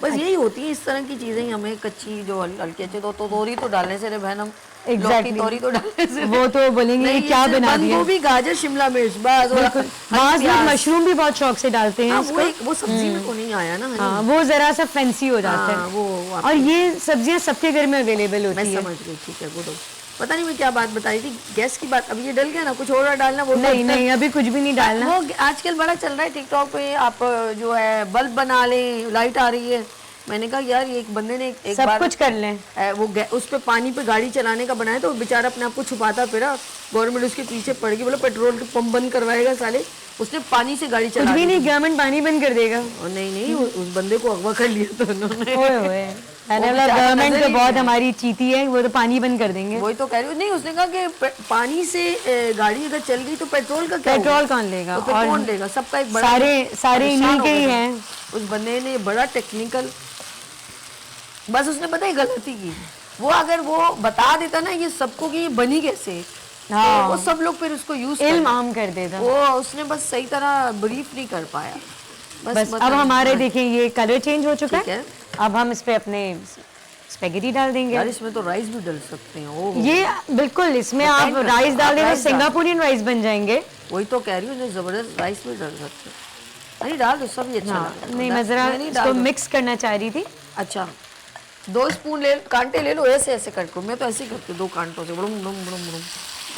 بس یہی ہوتی ہے اس طرح کی چیزیں ہی ہمیں کچی جو ہلکی اچھی تو توری تو ڈالنے سے بہن ہم لوکی توری تو ڈالنے سے وہ تو بولیں گے یہ کیا بنا بند دیا. گوبھی گاجر شملہ مرچ بس. بعض لوگ مشروم بھی بہت شوق سے ڈالتے ہیں اس کو. وہ سبزی میں تو نہیں آیا نا. ہاں وہ ذرا سا فینسی ہو جاتا ہے. وہ اور یہ سبزیاں سب کے گھر میں اویلیبل میں ہوتی ہے. سمجھ گئی. ٹھیک ہے گڈ. پتہ نہیں میں کیا بات بتا رہی تھی گیس کی بات. اب یہ ڈل گیا نا کچھ اور ڈالنا وہ نہیں نہیں ابھی کچھ بھی نہیں ڈالنا. وہ آج کل بڑا چل رہا ہے ٹک ٹاک پہ آپ جو ہے بلب بنا لیں لائٹ آ رہی ہے. میں نے کہا یار یہ ایک بندے نے ایک سب بار کچھ کر لیں. وہ اس پہ پانی پہ گاڑی چلانے کا بنایا تو بیچارہ اپنے آپ کو چھپاتا پھرا. گورنمنٹ اس کے پیچھے پڑ گئی. بولا پیٹرول کے پمپ بند کروائے گا سالے. اس نے پانی سے گاڑی چلا کچھ بھی نہیں گورنمنٹ پانی بند کر دے گا. نہیں اس بندے کو اغوا کر لیا تو انہوں نے. گورنمنٹ تو بہت ہماری چیتی ہے وہ تو پانی بند کر دیں گے. وہی تو کہہ رہی ہوں. نہیں اس نے کہا کہ پانی سے گاڑی اگر چل گئی تو پیٹرول کا کیا پیٹرول کون لے گا. اور کون لے گا. سب کا ایک بڑا سارے انہی کے ہی ہیں. اس بندے نے بڑا ٹیکنیکل. بس اس نے پتہ ہے غلطی کی. وہ اگر وہ بتا دیتا نا یہ سب کو کہ یہ بنی کیسے وہ سب لوگ پھر اس کو یوز علم عام کر دیتا. وہ اس نے بس صحیح طرح بریف نہیں کر پایا. بس اب ہمارے دیکھیں یہ کلر چینج ہو چکا ہے. اب ہم اس پہ اپنے اسپیگیٹی ڈال دیں گے. یار اس میں تو رائس بھی ڈل سکتے ہیں. یہ بالکل اس میں آپ رائس ڈال دیں تو سنگاپورین رائس بن جائیں گے. وہی تو کہہ رہی ہوں زبردست رائس بھی ڈال سکتے ہیں. نہیں ڈال دو سب ہی اچھا. نہیں میں ذرا اس کو مکس کرنا چاہ رہی تھی. اچھا 2 اسپون کانٹے لے لو. ایسے ایسے کٹ کرو. میں تو ایسے ہی کرتی ہوں 2 کانٹوں سے. بڑم بڑم بڑم بڑم.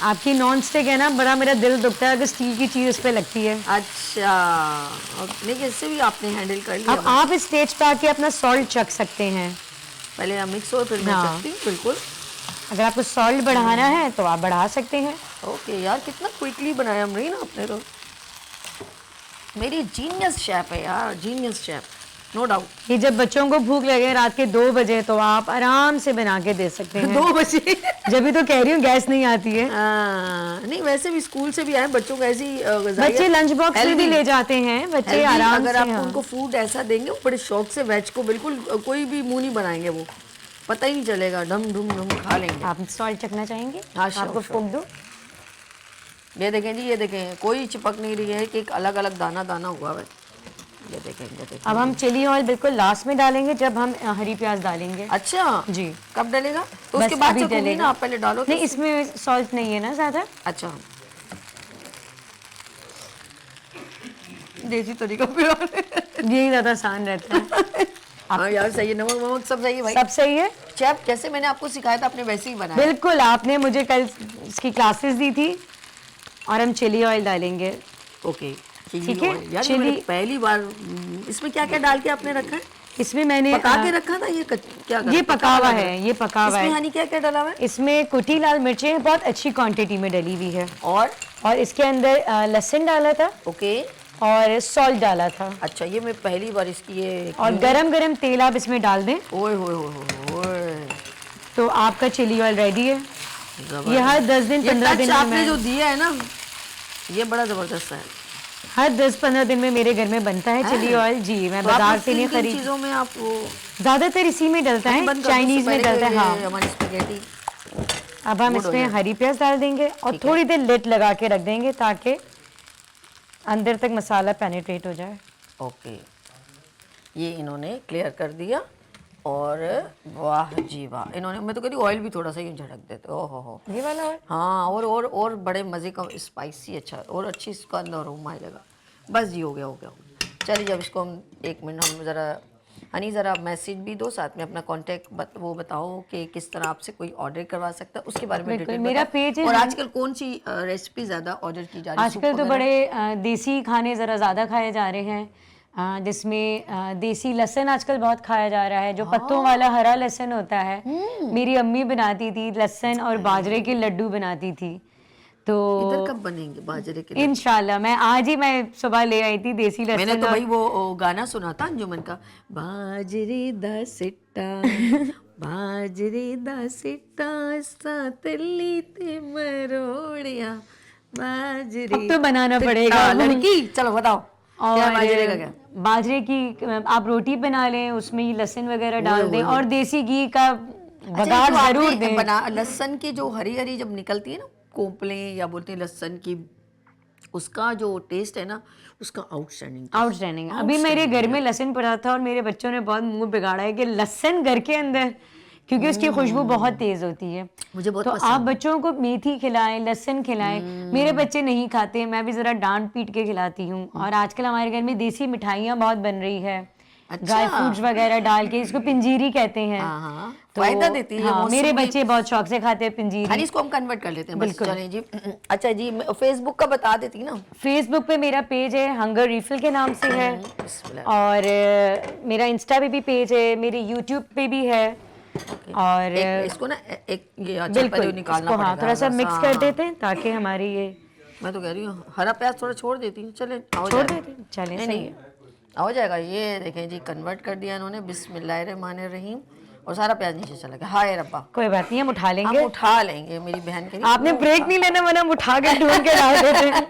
آپ کی نان اسٹک ہے نا بڑا میرا دل دکھتا ہے اگر اسٹیل کی چیز اس پہ لگتی ہے. اچھا لیکن اس سے بھی آپ نے ہینڈل کر لیا. اب آپ اس اسٹیج پہ آ کے اپنا سالٹ چکھ سکتے ہیں. پہلے مکس ہو پھر میں چکھتی ہوں. بالکل اگر آپ کو سالٹ بڑھانا ہے تو آپ بڑھا سکتے ہیں. اوکے یار کتنا کوئکلی بنایا ہم رہی نا آپ نے تو. میری جینیس شیف ہے یار. Genius chef no doubt. یہ جب بچوں کو بھوک لگے رات کے 2 بجے تو آپ آرام سے بنا کے دے سکتے ہیں. 2 بجے جبھی تو کہہ رہی ہوں گیس نہیں آتی ہے. نہیں ویسے بھی اسکول سے بھی آئے بچوں کو ایسی بچے لنچ باکس میں بھی لے جاتے ہیں بچے آرام سے. اگر آپ ان کو فوڈ ایسا دیں گے بڑے شوق سے ویج کو بالکل کوئی بھی منہ نہیں بنائیں گے. وہ پتہ ہی نہیں چلے گا. ڈم ڈم ڈم کھا لیں گے. آپ سالٹ چکھنا چاہیں گے. آپ کو پھونک دو. یہ دیکھیں جی. یہ دیکھیں کوئی چپک نہیں رہی ہے کہ ایک الگ الگ دانہ دانہ ہوا ہے. یہ دیکھیں. اب ہم چلی آئل بالکل لاسٹ میں ڈالیں گے جب ہم ہری پیاز ڈالیں گے. اچھا جی کب ڈلے گا. تو اس کے بعد ڈلے گا. آپ پہلے ڈالو. نہیں اس میں سالٹ نہیں ہے نا زیادہ. اچھا دیسی طریقہ پہ یہی زیادہ آسان رہتا ہے. ہاں یار صحیح ہے. نمک ومک سب صحیح ہے بھائی. سب صحیح ہے. شیف جیسے میں نے آپ کو سکھایا تھا آپ نے ویسے ہی بنایا. بالکل آپ نے مجھے کل اس کی کلاسز دی تھی. اور ہم چلی آئل ڈالیں گے. اوکے ٹھیک ہے. یار میں نے پہلی بار اس میں کیا کیا ڈال کے آپ نے رکھا ہے. اس میں نے پکا کے رکھا تھا. یہ کیا یہ پکا ہوا ہے. یہ پکا ہوا ہے. اس میں کیا کیا ڈلا ہوا ہے. اس میں کٹی لال مرچیں بہت اچھی کوانٹٹی میں ڈلی ہوئی ہے. اور اس کے اندر لہسن ڈالا تھا. اوکے اور سالٹ ڈالا تھا. اچھا یہ میں پہلی بار اس کی یہ. اور گرم گرم تیل آپ اس میں ڈال دیں. اوئے ہوئے ہوئے تو آپ کا چلی آئل ریڈی ہے. یہ ہر 10 دن 15 دن آپ نے جو دیا ہے نا یہ بڑا زبردست ہے. ہر 10-15 دن میں میرے گھر میں بنتا ہے چلی آئل. جی میں بازار سے نہیں خرید. چیزوں میں آپ زیادہ تر اسی میں ڈلتا ہے. چائنیز میں ڈلتا ہے. ہاں ہماری اسپیگیٹی. اب ہم اس میں ہری پیاز ڈال دیں گے اور تھوڑی دیر لٹ لگا کے رکھ دیں گے تاکہ اندر تک مسالہ پینیٹریٹ ہو جائے. اوکے یہ انہوں نے کلیئر کر دیا. اور واہ جی واہ. انہوں نے میں تو کہتی آئل بھی تھوڑا سا یوں جھڑک دیتے. او ہو یہ والا آئل. ہاں اور بڑے مزے کا اسپائسی اچھا اور اچھی اس کا اندر روم آئے گا. بس جی ہو گیا. چلیے جب اس کو ہم 1 منٹ ہم ذرا ہنی ذرا میسیج بھی دو ساتھ میں اپنا کانٹیکٹ وہ بتاؤ کہ کس طرح آپ سے کوئی آرڈر کروا سکتا ہے اس کے بارے میں ڈیٹیل میرا پیج ہے. اور آج کل کون سی ریسیپی زیادہ آرڈر کی جا رہی ہے. آج کل تو بڑے دیسی کھانے ذرا زیادہ کھائے جا رہے ہیں جس میں دیسی لہسن آج کل بہت کھایا جا رہا ہے. جو پتوں والا ہرا لہسن ہوتا ہے. میری امی بناتی تھی لہسن اور باجرے کے لڈو بناتی تھی. تو ادھر کب بنیں گے باجرے کے. انشاءاللہ میں آج ہی میں صبح لے آئی تھی دیسی لہسن. میں نے تو بھائی وہ گانا سنا تھا انجمن کا. باجرے دا سٹا باجرے دا سٹا ساتلی تے مروڑیا باجرے. اب تو بنانا پڑے گا لڑکی. چلو بتاؤ. اور باجرے کی آپ روٹی بنا لیں اس میں لہسن وغیرہ ڈال دیں اور دیسی گھی کا بگاڑ ضرور دیں. لہسن کی جو ہری ہری جب نکلتی ہے نا کوپلیں یا بولتے ہیں لہسن کی اس کا جو ٹیسٹ ہے نا اس کا آؤٹ اسٹینڈنگ آؤٹ اسٹینڈنگ. ابھی میرے گھر میں لہسن پڑا تھا اور میرے بچوں نے بہت منہ بگاڑا ہے کہ لہسن گھر کے اندر, کیونکہ اس کی خوشبو بہت تیز ہوتی ہے. مجھے بہت تو آپ بچوں کو میتھی کھلائیں, لہسن کھلائیں. میرے بچے نہیں کھاتے, میں بھی ذرا ڈانٹ پیٹ کے کھلاتی ہوں. اور آج کل ہمارے گھر میں دیسی مٹھائیاں بہت بن رہی ہے, ڈرائی فروٹس وغیرہ ڈال کے, اس کو پنجیری کہتے ہیں. فائدہ دیتی ہے. میرے بچے بہت شوق سے کھاتے ہیں پنجیری. اس کو ہم کنورٹ کر لیتے ہیں. بالکل. چلیں جی. اچھا جی, فیس بک کا بتا دیتی نا. فیس بک پہ میرا پیج ہے ہنگر ریفل کے نام سے ہے, اور میرا انسٹا پہ بھی پیج ہے, میرے یوٹیوب پہ بھی ہے. اور اس کو نا ایک بالکل نکالنا پڑے گا, تھوڑا سا مکس کر دیتے ہیں تاکہ ہماری یہ, میں تو کہہ رہی ہوں ہرا پیاز تھوڑا چھوڑ دیتی ہوں. چلیں چھوڑ دیتے ہیں. چلیں صحیح ہے, ہو جائے گا. یہ دیکھیں جی کنورٹ کر دیا انہوں نے. بسم اللہ الرحمن الرحیم. اور سارا پیاز نیچے چلا گیا. ہائے ربا, کوئی بات نہیں, ہم اٹھا لیں ہم گے. اٹھا لیں گے. میری بہن کے آپ نے بریک نہیں لینا, ورنہ ہم اٹھا کے ڈھونڈ کے ڈال دیتے ہیں.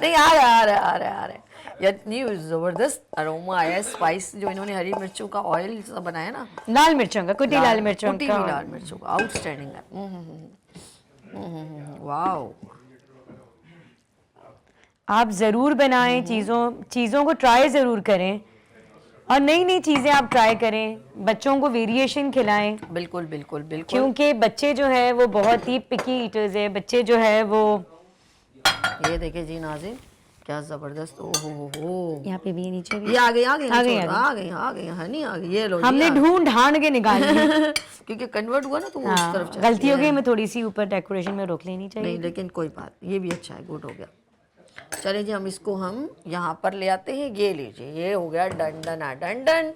نہیں, آ رہا ہے. اتنی زبردست اروما آیا, اسپائس جو انہوں نے ہری مرچوں کا آئل سا بنایا نا, لال مرچوں کا, کٹی لال مرچوں کٹی کا, ہوئی لال مرچوں کا, آؤٹ اسٹینڈنگ ہے. واو. آپ ضرور بنائیں, چیزوں کو ٹرائی ضرور کریں, اور نئی نئی چیزیں آپ ٹرائی کریں. بچوں کو ویریشن کھلائیں. بالکل بالکل بالکل. کیونکہ بچے جو ہے وہ بہت ہی پکی ایٹرز ہے. بچے جو ہے وہ, یہ دیکھیں جی ناظرین کیا زبردست. او ہو یہاں پہ بھی نیچے بھی, یہ آ گئی ہنی آ گئی. یہ لو, ہم نے ڈھونڈ ڈھانڈ کے نکال لی. کیونکہ کنورٹ ہوا نا تو وہ اس طرف غلطی ہو گئی, ہمیں تھوڑی سی اوپر ڈیکوریشن میں روک لینی چاہیے. نہیں, لیکن کوئی بات, یہ بھی اچھا ہے, گڈ ہو گیا. چلیں جی, ہم اس کو ہم یہاں پر لے آتے ہیں. یہ لیجیے, یہ ہو گیا ڈن.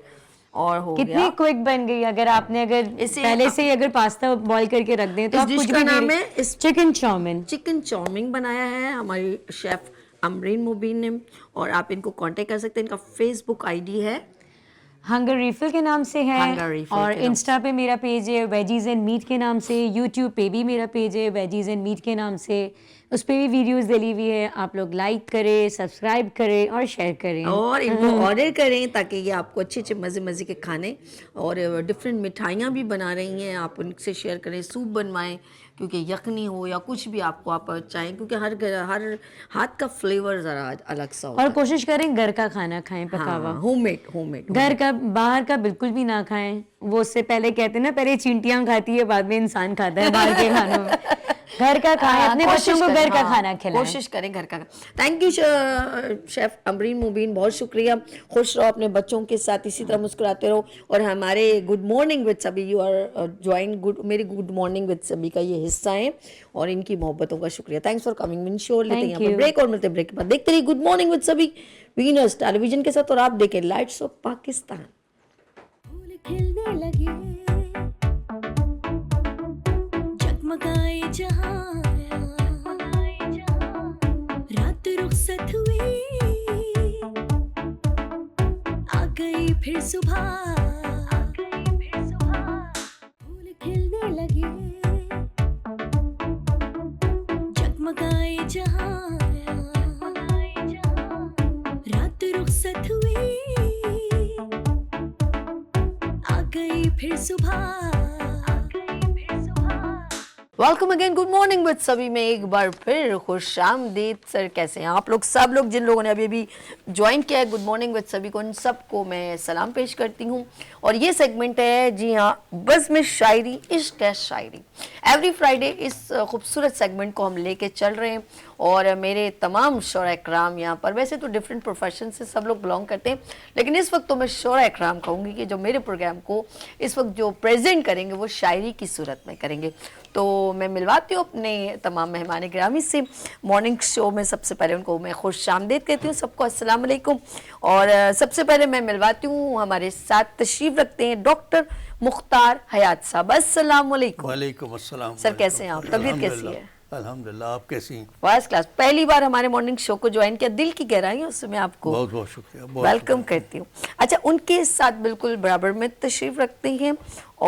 اور ہو گیا کتنی کوئک بن گئی. اگر آپ نے پہلے سے ہی اگر پاستا بوائل کر کے رکھ دیں تو آپ کچھ بھی, نام ہے چکن چاؤمن. چکن چاؤمن بنایا ہے ہماری شیف امرین مبین نے, اور آپ ان کو کانٹیکٹ کر سکتے ہیں. ان کا فیس بک آئی ڈی ہے ہنگر ریفل کے نام سے ہے, اور انسٹا پہ میرا پیج ہے ویجیز اینڈ میٹ کے نام سے. یوٹیوب پہ بھی میرا پیج ہے ویجیز اینڈ میٹ کے نام سے, اس پہ بھی ویڈیوز ڈلی ہوئی ہے. آپ لوگ لائک کریں, سبسکرائب کریں اور شیئر کریں, اور ان کو آرڈر کریں تاکہ یہ آپ کو اچھے مزے کے کھانے اور ڈفرینٹ مٹھائیاں بھی بنا رہی ہیں. آپ ان سے شیئر کریں, سوپ بنوائیں, کیونکہ یخنی ہو یا کچھ بھی آپ کو آپ چاہیں, کیونکہ ہر ہاتھ کا فلیور ذرا الگ سا ہوتا ہے. اور کوشش کریں گھر کا کھانا کھائیں, پکا ہوا, ہوم میڈ. گھر کا, باہر کا بالکل بھی نہ کھائیں. وہ اس سے پہلے کہتے ہیں نا, پہلے چینٹیاں کھاتی ہے بعد میں انسان کھاتا ہے باہر کے کھانوں میں. گھر کا کھائیں, اپنے بچوں کو گھر کا کھانا کھلائیں. کوشش کریں گھر کا. تھینک یو شیف امرین مبین, بہت شکریہ. خوش رہو اپنے بچوں کے ساتھ, اسی طرح مسکراتے رہو. اور ہمارے گڈ مارننگ وتھ سبھی, یو آر جوائن میری گڈ مارننگ وتھ سبھی کا یہ حصہ ہیں, اور ان کی محبتوں کا شکریہ. Thanks for coming. من شور لیتے ہیں یہاں پر بریک, اور ملتے بریک کے بعد دیکھتے رہیے گڈ مارننگ وتھ سبھی وینرز ٹیلی ویژن کے ساتھ, اور آپ دیکھیں لائٹس آف پاکستان. پھول کھلنے لگے, جگمگائے جہاں, رات رخصت ہوئی, آ گئی پھر صبح, پھول کھلنے لگے, جگمگائے جہاں, رات رخصت ہوئی, آ گئی پھر صبح. Welcome again, good morning with سبھی میں ایک بار پھر خوش آمدید. سر کیسے ہیں آپ لوگ سب لوگ, جن لوگوں نے ابھی جوائن کیا ہے گڈ مارننگ وتھ سبھی کو, ان سب کو میں سلام پیش کرتی ہوں. اور یہ سیگمنٹ ہے جی ہاں, بزم شاعری عشق ہے شاعری. ایوری فرائیڈے اس خوبصورت سیگمنٹ کو ہم لے کے چل رہے ہیں, اور میرے تمام شعراء اکرام یہاں پر, ویسے تو ڈفرینٹ پروفیشن سے سب لوگ بلانگ کرتے ہیں, لیکن اس وقت تو میں شعراء اکرام کہوں گی کہ جو میرے پروگرام کو اس وقت جو پریزنٹ کریں گے وہ شاعری کی صورت میں کریں گے. تو میں ملواتی ہوں اپنے تمام مہمان گرامی سے. مارننگ شو میں سب سے پہلے ان کو میں خوش آمدید کہتی ہوں, سب کو السلام علیکم. اور سب سے پہلے میں ملواتی ہوں, ہمارے ساتھ تشریف رکھتے ہیں ڈاکٹر مختار حیات صاحب. السلام علیکم. وعلیکم السلام. سر کیسے ہیں آپ, طبیعت کیسی ہے؟ الحمدللہ, آپ کیسی ہیں؟ First class. پہلی بار ہمارے مارننگ شو کو جوائن کیا, دل کی گہرائیوں سے میں آپ کو بہت بہت شکریہ, ویلکم کرتی ہوں. اچھا, ان کے ساتھ بالکل برابر میں تشریف رکھتے ہیں,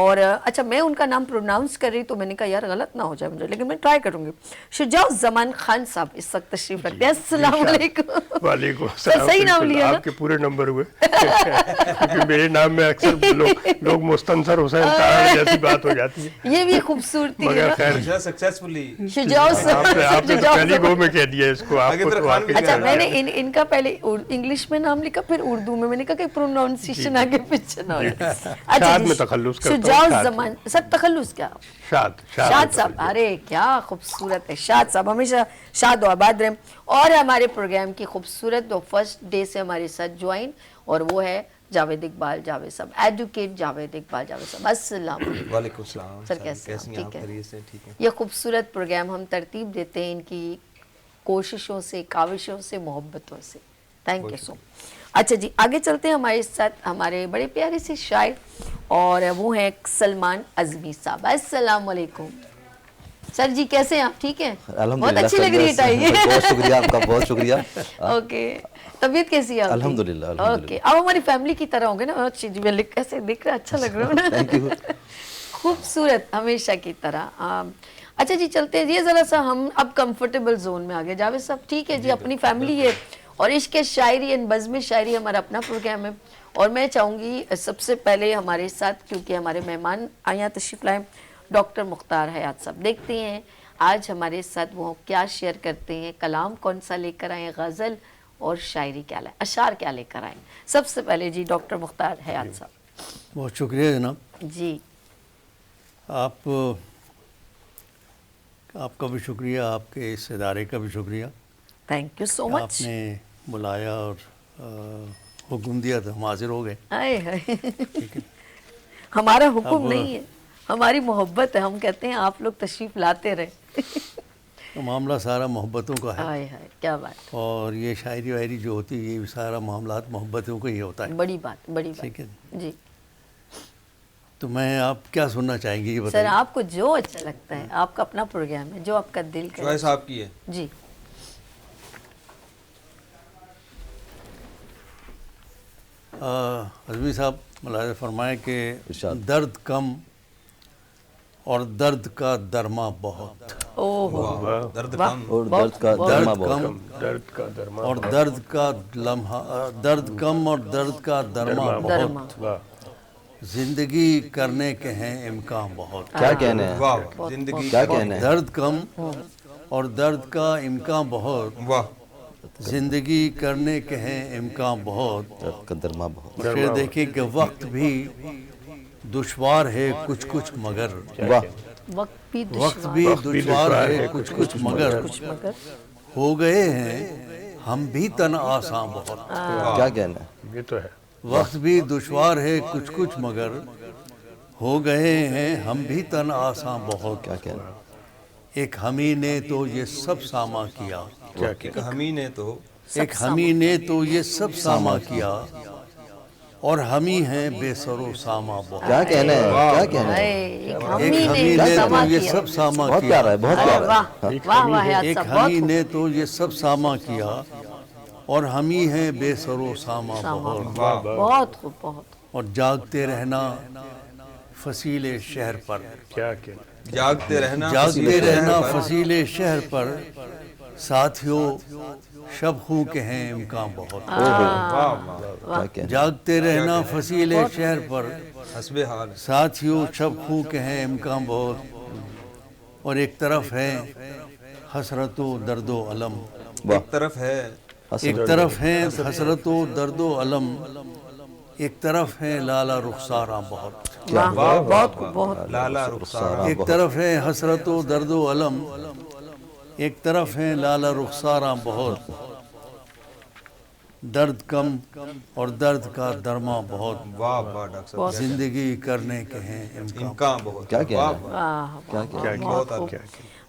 اور اچھا میں ان کا نام پروناؤنس کر رہی تو میں نے کہا یار غلط نہ ہو جائے مجھے، لیکن میں ٹرائی کروں گی. شجاع الزمان خان صاحب اس وقت تشریف رکھتے ہیں. السلام علیکم. وعلیکم سر السلام. صحیح نام لیا نا؟ آپ کے پورے نمبر ہوئے کیونکہ میرے نام میں اکثر لوگ مستنصر حسین طاہر جیسی بات ہو جاتی ہے، یہ بھی خوبصورتی ہے مگر نا. خیر سکسیسفلی شجاع آپ نے تو پہلی گو میں کہہ دیا اس کو. آپ کو تو واقعی اچھا میں نے ان کا پہلے انگلش میں نام لکھا پھر اردو میں نے کہا کہ پروناؤنسیشن آگے پیچھے نہ ہو جائے. شاد میں تخلص کرتا ہوں. شجاع الزمان سر تخلص کیا؟ شاد صاحب. ارے کیا خوبصورت ہے شاد صاحب، ہمیشہ شاد و آباد رہیں. اور ہمارے پروگرام کی خوبصورت فرسٹ ڈے سے ہمارے ساتھ جوائن، اور وہ ہے جاوید اقبال جاوید صاحب، ایڈوکیٹ جاوید اقبال جاوید صاحب. السلام علیکم. وعلیکم السلام. سر کیسے ہیں؟ ٹھیک ہے. ٹھیک ہے. یہ خوبصورت پروگرام ہم ترتیب دیتے ہیں ان کی کوششوں سے، کاوشوں سے، محبتوں سے. تھینک یو سو. اچھا جی آگے چلتے ہیں. ہمارے ساتھ ہمارے بڑے پیارے سے شاعر اور وہ ہیں سلمان عظمی صاحب. السلام علیکم. سر جی کیسے ہیں آپ؟ ٹھیک ہیں؟ بہت اچھی لگ رہی ہے ٹائی. بہت شکریہ آپ کا، بہت شکریہ. اوکے طبیعت کیسی ہے آپ کی؟ الحمدللہ اوکے اب ہماری فیملی کی طرح ہوں گے نا. اچھی جی میں کیسے دیکھ رہا اچھا لگ رہا ہوں نا. Thank you. خوبصورت ہمیشہ کی طرح. اچھا جی چلتے ہیں. یہ ذرا سا ہم اب کمفرٹیبل زون میں آگے. جاوید صاحب ٹھیک ہے جی، اپنی فیملی ہے اور عشق شاعری اینڈ بزم شاعری ہمارا اپنا پروگرام ہے. اور میں چاہوں گی سب سے پہلے ہمارے ساتھ کیونکہ ہمارے مہمان آیا تشریف لائیں ڈاکٹر مختار حیات صاحب. دیکھتے ہیں آج ہمارے ساتھ وہ کیا شیئر کرتے ہیں، کلام کون سا لے کر آئیں، غزل اور شاعری کیا لائیں، اشعار کیا لے کر آئیں. سب سے پہلے جی ڈاکٹر مختار حیات صاحب. بہت شکریہ جناب. جی آپ کا بھی شکریہ، آپ کے اس ادارے کا بھی شکریہ. تھینک یو سو آپ مچ. نے بلایا اور حکم دیا تو ہم حاضر ہو گئے. آئے ہائے ہمارا حکم نہیں ہے، ہماری محبت ہے. ہم کہتے ہیں آپ لوگ تشریف لاتے رہے. معاملہ سارا محبتوں کا ہے، آئے ہائے کیا بات. اور یہ شاعری وائری جو ہوتی ہے یہ سارا معاملات محبتوں کا ہی ہوتا ہے. بڑی بات بڑی ٹھیک ہے. بات. جی تو میں آپ کیا سننا چاہیں گے یہ سر بتائیے. آپ کو جو اچھا لگتا ہے، آپ کا اپنا پروگرام ہے، جو آپ کا دل کرے. چوائس آپ کی ہے. جی عظمی صاحب ملاحظہ فرمائیں کہ ارشاد. درد کم اور درد کا درما بہت. اوہ درد واہ. کم اور درد کا درما بہت. درد کا درما اور درد کا لمحہ، درد کم اور درد کا درما درما. بہت. زندگی کرنے کے ہیں امکان بہت. کیا کہنے ہیں، واہ زندگی کیا کہنے ہیں. درد کم اور درد کا امکان بہت. واہ زندگی کرنے کے ہیں امکان بہت. درد کا درما بہت. پھر دیکھیں کہ وقت بھی دشوار ہے کچھ کچھ مگر. واہ. وقت بھی وقت بھی دشوار ہے کچھ کچھ مگر. مگر ہو گئے ہیں ہم بھی تن آساں بہت. کیا کہنا ہے. یہ تو ہے. وقت بھی دشوار ہے کچھ کچھ مگر ہو گئے ہیں ہم بھی تن آساں بہت. کیا کہنا ہے. ایک ہمیں نے تو یہ سب ساما کیا. ایک ہمیں نے تو ایک ہمیں نے تو یہ سب ساما کیا اور ہم ہی ہیں بے سر و ساما بہت. کیا کہنا ہے، کیا کہنا ہے. ایک ہمیں ہمیں نے نے سما تو یہ کیا. سب ساما بہت پیارا کیا. ہے، بہت ارے پیارا ہے. واہ واہ واہ حیات ایک صاحب ہمیں بہت نے تو یہ سب ساما کیا اور ہم ہی ہیں بے سر و ساما بہت. بہت خوب بہت. اور جاگتے رہنا فصیل شہر پر. کیا کہنا. جاگتے رہنا جاگتے رہنا فصیل شہر پر ساتھیوں شب خوں کے ہیں امکان بہت. کیا کہنا. جاگتے رہنا فصیل شہر پر حسب حال ساتھیوں شب خوں کے ہیں امکان بہت. اور ایک طرف ہے حسرت و درد و علم. ایک طرف ہے ایک طرف ہے حسرت و درد و علم. ایک طرف ہے لالا رخساراں بہت. واہ بہت خوب بہت. لالا رخسارا ایک طرف ہے حسرت و درد و علم. ایک طرف ہے لالا رخساراں بہت. درد کم اور درد کا درما بہت. واہ واہ ڈاکٹر صاحب زندگی کرنے کے ہیں امکان. امکان بہت. کیا کہنا ہے. واہ کیا کہنا ہے. بہت خوب.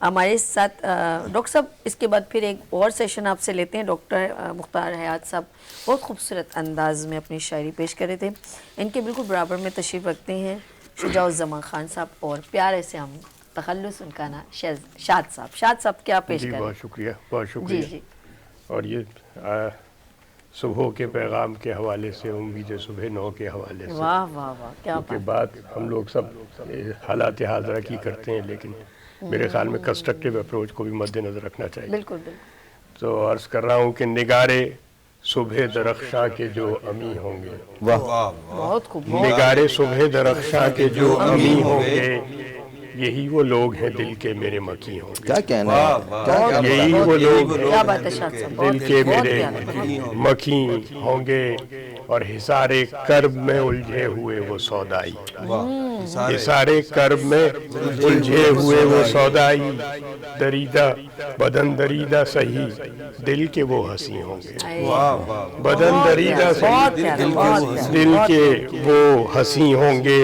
ہمارے ساتھ ڈاکٹر صاحب اس کے بعد پھر ایک اور سیشن آپ سے لیتے ہیں. ڈاکٹر مختار حیات صاحب بہت خوبصورت انداز میں اپنی شاعری پیش کر رہے تھے. ان کے بالکل برابر میں تشریف رکھتے ہیں شجاع الزمان خان صاحب اور پیارے سے ہم تخلص ان کا نام شاد صاحب. شاد صاحب کیا پیش جی کریں. بہت شکریہ، بہت جی شکریہ. جی اور یہ صبح کے پیغام کے حوالے سے، امید صبح نو کے حوالے سے، واہ واہ واہ، کیا کے بعد ہم لوگ سب حالات حاضرہ کی کرتے ہیں، لیکن میرے خیال میں کنسٹرکٹیو اپروچ کو بھی مد نظر رکھنا چاہیے. بالکل بالکل. تو عرض کر رہا ہوں کہ نگارے صبح درخشاں کے جو امی ہوں گے، بہت خوب. نگارے صبح درخشاں کے جو امی ہوں گے، یہی وہ لوگ ہیں دل کے میرے مکی ہوں گے. کیا کہنا ہے؟ یہی وہ لوگ کیا بات ہے شاد صاحب، دل بہت کے بہت میرے پیارا. مکی ہوں گے، اور حصار کرب میں الجھے ہوئے وہ سودائی. حصار کرب میں الجھے ہوئے وہ سودائی، دریدہ بدن دریدہ سہی دل کے وہ ہنسی ہوں گے. بدن دریدہ بہت سہی پیارا، بہت پیارا. دل کے وہ ہنسی ہوں گے،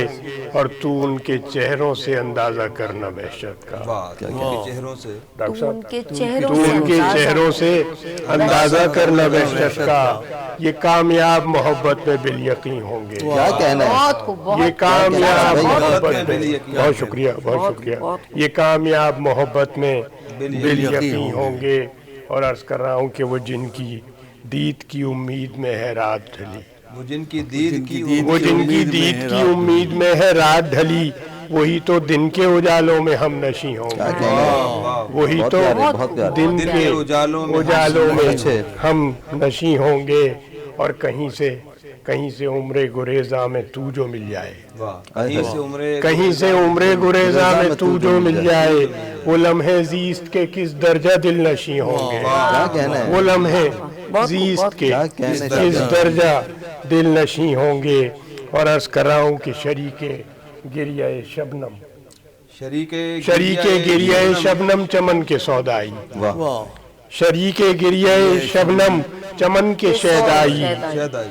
اور تو ان کے چہروں سے اندازہ کرنا وحشت کا. چہروں سے ڈاکٹر تو ان صاحب، کے چہروں تو سے ان کے اندازہ. چہروں سے اندازہ کرنا وحشت کا. یہ کامیاب محبت میں بالیقین ہوں گے. کیا کہنا ہے؟ بہت خوب، بہت یہ کامیاب بہت محبت میں، بہت شکریہ، بہت شکریہ. یہ کامیاب محبت میں بالیقین ہوں گے. اور عرض کر رہا ہوں کہ وہ جن کی دید کی امید میں ہے رات ڈھلی، وہ جن کی دید کی وہ جن کی دید کی امید میں ہے رات ڈھلی، وہی تو دن کے اجالوں میں ہم نشیں ہوں کیا گے. کہنا ہے؟ وہی بہت تو پیارے، بہت پیارے. دن کے اجالوں میں اجالوں میں اچھے. ہم نشیں ہوں گے. اور کہیں سے عمر گریزاں میں تو جو مل جائے، کہیں سے عمرے کہیں سے عمر گریزاں میں تو جو مل جائے، وہ لمحے زیست کے کس درجہ دل نشیں ہوں گے. کیا کہنا ہے؟ وہ لمحے زیست کے کیا کہنا ہے؟ کس درجہ دل نشیں ہوں گے. اور عرض کر رہا ہوں کہ شریک گریہ شبنم، شریک گریہ شبنم چمن کے سودائی، واہ، شریک گریہ شبنم چمن کے شیدائی. شہدائی.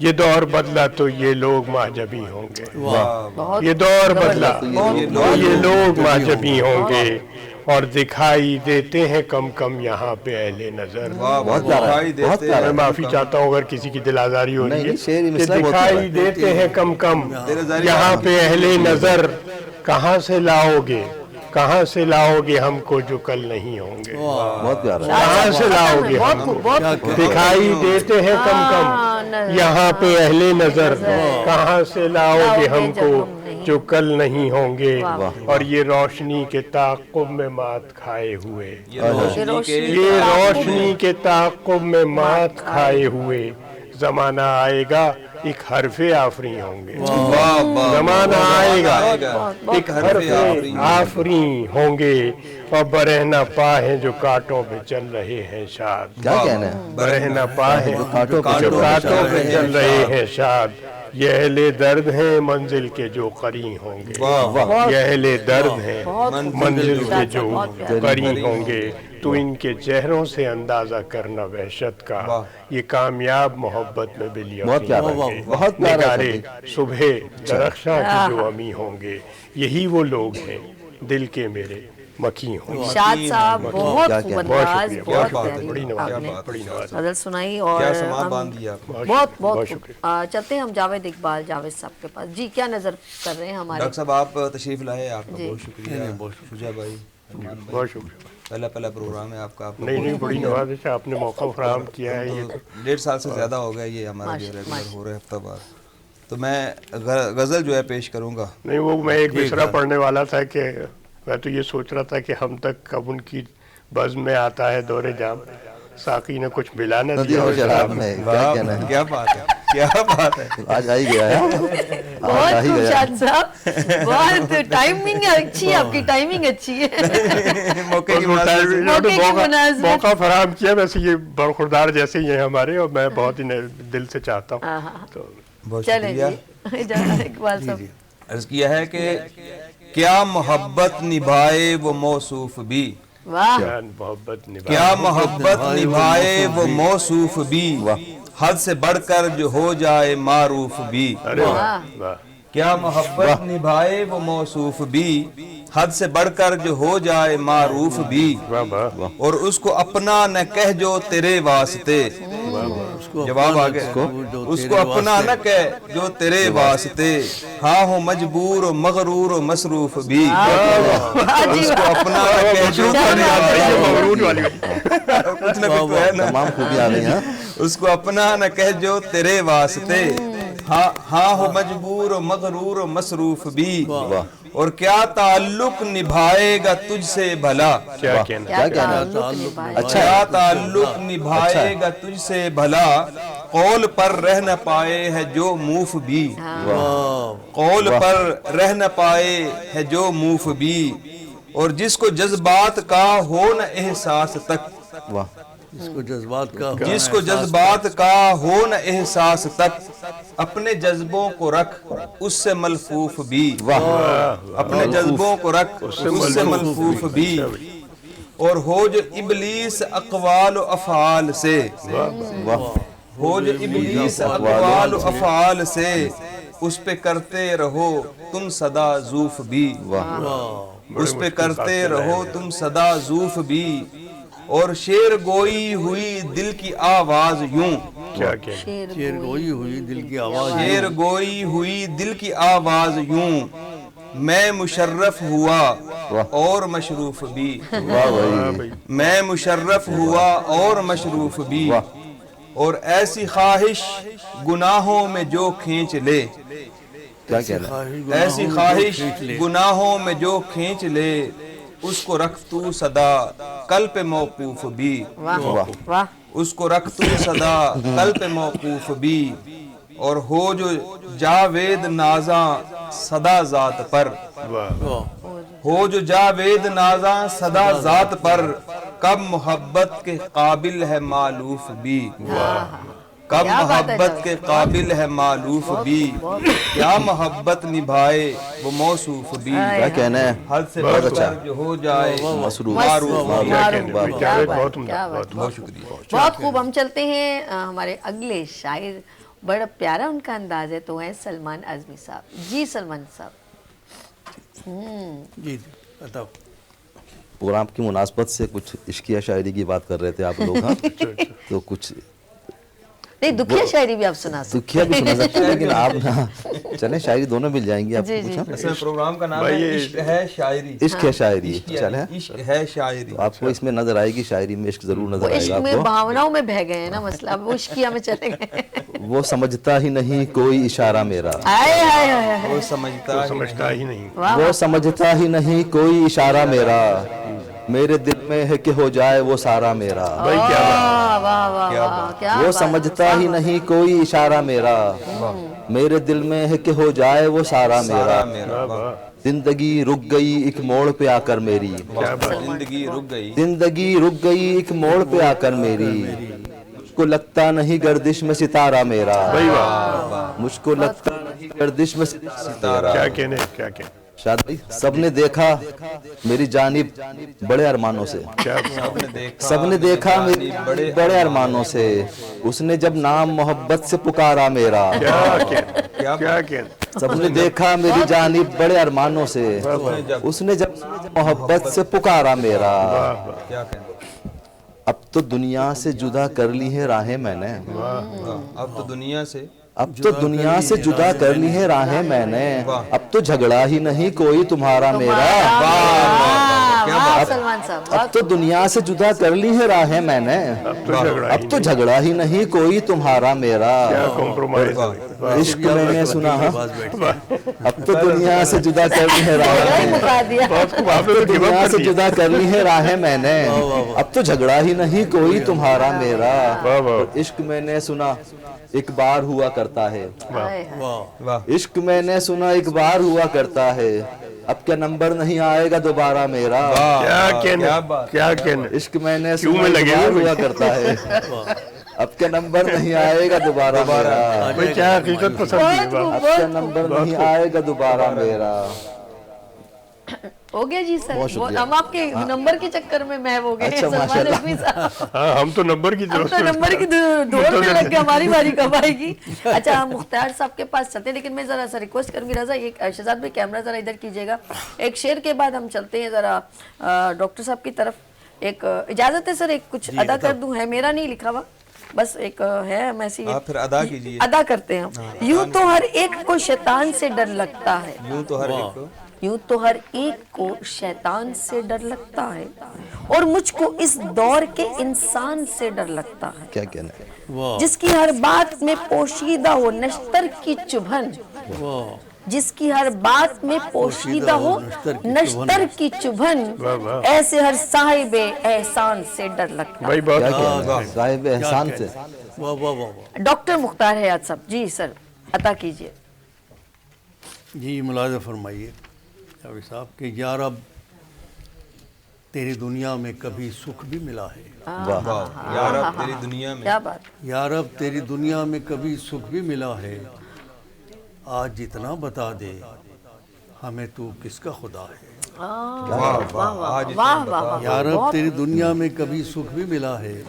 یہ دور بدلا تو یہ لوگ معجبی ہوں گے. بہت یہ دور بدلا تو یہ لوگ معجبی ہوں گے. اور دکھائی دیتے ہیں کم کم یہاں پہ اہل نظر. بہت پیارا ہے، بہت پیارا میں ہے. معافی چاہتا ہوں اگر کسی کی دل آزاری ہو رہی نہیں، ہے شعری کہ مسئلہ بہت پیارا دکھائی ہے. دیتے ہیں کم کم یہاں پہ اہل نظر. کہاں سے لاؤ گے، کہاں سے لاؤ گے ہم کو جو کل نہیں ہوں گے. بہت پیارا ہے. کہاں سے لاؤ گے بہت ہم خوب، کو، بہت خوب. دکھائی دیتے ہیں کم کم یہاں پہ اہل نظر. کہاں سے لاؤ گے ہم کو جو کل نہیں ہوں گے. اور یہ روشنی کے تعاقب میں مات کھائے ہوئے، یہ روشنی کے تعاقب میں مات کھائے ہوئے. زمانہ آئے گا ایک حرف آفریں ہوں گے. زمانہ آئے گا ایک حرف آفریں ہوں گے. اور برہنہ پا ہیں جو کانٹوں پہ چل رہے ہیں شاد. کیا کہنا ہے؟ برہنہ پا ہیں جو کانٹوں پہ چل رہے ہیں شاد. یہ اہل درد ہیں منزل کے جو قرین ہوں گے. یہ اہل درد ہیں منزل کے جو قرین ہوں گے. تو ان کے چہروں سے اندازہ کرنا وحشت کا. یہ کامیاب محبت میں بہت پیارا ہوں ہے، گے. بہت پیارا نگارے ہے. صبح درخشاں کی جو امی ہوں گے، یہی وہ لوگ ہیں دل کے میرے مکی ہوں گے. شاد صاحب بہت کیا خوب کہنا. بہت انداز، شکریہ، بہت بہت شکریہ. بڑی پیاری نواز، آپ نے بڑی نواز. غزل سنائی. اور کیا سماعت ہم باندھ دیا آپ نے. بہت بہت خوب. چلتے ہیں ہم جاوید اقبال جاوید صاحب کے پاس. جی کیا نظر کر رہے ہیں ہمارے؟ ڈاکٹر صاحب آپ تشریف لائے، آپ کا بہت شکریہ. شجاع بھائی بہت شکریہ. پہلا پروگرام ہے آپ کا. نہیں بڑی نواز ہے، آپ نے موقع فراہم کیا ہے. یہ 1.5 سال سے زیادہ ہو گیا یہ ہمارا جو ریگولر ہو رہا ہے ہفتہ بعد. تو میں غزل جو ہے پیش کروں گا. نہیں، وہ میں ایک مصرع پڑھنے والا تھا کہ میں تو یہ سوچ رہا تھا کہ ہم تک کب ان کی بزم میں آتا ہے دور جام، ساقی نے کچھ ملا نہ دیا. ندیوں شراب میں کیا کہنا ہے؟ کیا بات ہے، کیا بات ہے. آج آ ہی گیا ہے. بہت خوب شاد صاحب، بہت ٹائمنگ اچھی ہے آپ کی، ٹائمنگ اچھی ہے. موقع کی موقع فراہم کیا. ویسے یہ برخوردار جیسے ہی ہیں ہمارے، اور میں بہت ہی دل سے چاہتا ہوں. تو بہت چلیں شکریہ. جی اقبال صاحب. عرض کیا ہے کہ کیا محبت نبھائے وہ موصوف بھی، واہ، محبت کیا محبت نبھائے وہ موصوف بھی، حد سے بڑھ کر جو ہو جائے معروف بھی. کیا محبت نبھائے وہ موصوف بھی، حد سے بڑھ کر جو ہو جائے معروف بھی، اور اس کو اپنا نہ کہہ جو تیرے واسطے. جواب آگے، اس کو اپنا نہ کہہ جو تیرے واسطے، ہاں ہو مجبور و مغرور و مصروف بھی. اس کو اپنا نہ کہہ جو تیرے واسطے. کچھ نہ کچھ تو ہے نا. تمام خوبی آ گئی ہیں. اس کو اپنا نہ کہہ جو تیرے واسطے، ہاں ہو مجبور و مغرور و مصروف بھی، اور کیا تعلق نبھائے گا تجھ سے بھلا، کیا کہنا کیا تعلق کیا تعلق نبھائے گا تجھ سے بھلا، قول پر رہ نہ پائے ہے جو موف بھی، قول پر رہ نہ پائے ہے جو موف بھی، اور جس کو جذبات کا ہو نہ احساس تک، واہ جس کو جذبات کا ہو جس کو جذبات کا ہو نہ احساس تک، اپنے جذبوں کو رکھ اس سے ملفوف بھی، اپنے جذبوں کو رکھ اس سے ملفوف بھی، اور ہو جو ابلیس اقوال و افعال سے، ہو جو ابلیس اقوال و افعال سے، اس پہ کرتے رہو تم صدا زوف بھی، اس پہ کرتے رہو تم صدا زوف بھی، اور شیر گوئی ہوئی دل کی آواز یوں، کیا کہنا شیر گوئی ہوئی دل کی آواز شیر گوئی ہوئی دل کی آواز یوں، میں مشرف ہوا اور مشروف بھی، میں مشرف ہوا اور مشروف بھی، اور ایسی خواہش گناہوں میں جو کھینچ لے، کیا کہنا ایسی خواہش گناہوں میں جو کھینچ لے، اس کو رکھ تو صدا کل پہ موقوف بھی، واہ اس کو رکھ تو صدا کل پہ موقوف بھی، اور ہو جو جاوید نازاں صدا ذات پر، ہو جو جاوید نازاں صدا ذات پر، کب محبت کے قابل ہے مالوف بھی، کب محبت کے قابل ہے مالوف بھی، کیا محبت نبھائے وہ موصوف بھی، کیا کہنا ہے حد سے بڑھ کر جو ہو جائے مصروف معروف بھی۔ بہت عمدہ، بہت شکریہ۔ بہت خوب. ہم چلتے ہیں ہمارے اگلے شاعر، بڑا پیارا ان کا انداز ہے، تو ہیں سلمان اعظمی صاحب. جی سلمان صاحب. جی بتاؤ. پروگرام کی مناسبت سے کچھ عشقیہ شاعری کی بات کر رہے تھے آپ لوگ، ہاں تو کچھ نہیں دکھیا شاعری بھی آپ سنا سکتے دکھیا بھی سنا سکتے ہیں، لیکن آپ نا چلیں شاعری دونوں مل جائیں گی آپ کو کچھ. اصل پروگرام کا نام ہے عشق ہے شاعری، عشق ہے شاعری، چلیں عشق ہے شاعری، آپ کو اس میں نظر آئے گی، شاعری میں عشق ضرور نظر آئے عشق گا میں آپ کو. بھاوناؤں میں بہ گئے ہیں نا مسئلہ، اب وہ عشقیہ میں چلے گئے. وہ سمجھتا ہی نہیں کوئی اشارہ میرا، آئے آئے آئے. وہ سمجھتا ہی نہیں، وہ سمجھتا ہی نہیں کوئی اشارہ میرا، میرے دل میں ہے کہ ہو جائے وہ سارا میرا. واہ واہ واہ کیا وہ سمجھتا ہی نہیں کوئی اشارہ میرا، میرے دل میں ہے کہ ہو جائے وہ سارا میرا. زندگی رک گئی ایک موڑ پہ آ کر میری، زندگی رک گئی، زندگی رک گئی ایک موڑ پہ آ کر میری، مجھ کو لگتا نہیں گردش میں ستارہ میرا، مجھ کو لگتا نہیں گردش میں ستارہ. کیا کہنے کیا کہنے. شاید بھائی سب نے دیکھا میری جانب بڑے ارمانوں سے، سب نے دیکھا میری بڑے ارمانوں سے، اس نے جب نام محبت سے پکارا میرا. کیا کہنے. سب نے دیکھا میری جانب بڑے ارمانوں سے، اس نے جب محبت سے پکارا میرا. اب تو دنیا سے جدا کر لی ہے راہیں میں نے، اب تو دنیا سے، اب تو دنیا سے جدا کر لی ہے راہیں میں نے، اب تو جھگڑا ہی نہیں کوئی تمہارا میرا. سلمان صاحب. اب تو دنیا سے جدا کر لی ہے راہیں میں نے، اب تو جھگڑا ہی نہیں کوئی تمہارا میرا. عشق میں نے سنا، اب تو دنیا سے جدا کر لی ہے راہیں، اب تو دنیا سے جدا کر لی ہے راہیں میں نے، اب تو جھگڑا ہی نہیں کوئی تمہارا میرا. عشق میں نے سنا ایک بار ہوا کرتا ہے، عشق میں نے سنا ایک بار ہوا کرتا ہے، اب کیا نمبر نہیں آئے گا دوبارہ میرا. کیا کہنے. عشق میں نے سنا ایک بار ہوا کرتا ہے، اب کیا نمبر نہیں آئے گا دوبارہ میرا. کیا حقیقت پسند ہے. اب کیا نمبر نہیں آئے گا دوبارہ میرا. ہو گیا جی سر، ہم آپ کے نمبر کے چکر میں محو ہو گئے. اچھا سلمان اعظمی صاحب ہاں ہم تو نمبر کی ضرورت، نمبر کی دوڑنے لگ گیا، ہماری باری کب آئے گی. اچھا ہم مختار صاحب کے پاس چلتے ہیں، لیکن میں ذرا سا ریکویسٹ کروں گی رضا، ایک شہزاد بھائی کیمرہ ذرا ادھر کیجیے گا. ایک شعر کے بعد ہم چلتے ہیں ذرا ڈاکٹر صاحب کی طرف. ایک اجازت ہے سر، ایک کچھ ادا کر دوں، ہے میرا نہیں لکھا ہوا، بس ایک ہے میسی، پھر ادا کیجیے. ادا کرتے ہیں. یوں تو ہر ایک کو شیطان سے ڈر لگتا ہے، یوں تو ہر ایک کو، یوں تو ہر ایک کو شیطان سے ڈر لگتا ہے اور مجھ کو اس دور کے انسان سے ڈر لگتا ہے کیا کہنا ہے جس کی ہر بات میں پوشیدہ ہو نشتر کی چبھن جس کی ہر بات میں پوشیدہ ہو نشتر کی چبھن ایسے ہر صاحب احسان سے ڈر لگتا ہے بہت کیا کہنا ہے صاحب احسان سے واہ واہ واہ واہ ڈاکٹر مختار حیات صاحب جی سر عطا کیجئے جی ملاحظہ فرمائیے جاوید صاحب کہ یا رب تیری دنیا میں کبھی سکھ بھی ملا ہے یا رب تیری دنیا میں کیا بات یا رب تیری دنیا میں کبھی سکھ بھی ملا ہے آج جتنا بتا دے ہمیں تو کس کا خدا ہے آج واہ واہ یا رب تیری دنیا میں کبھی سکھ بھی ملا ہے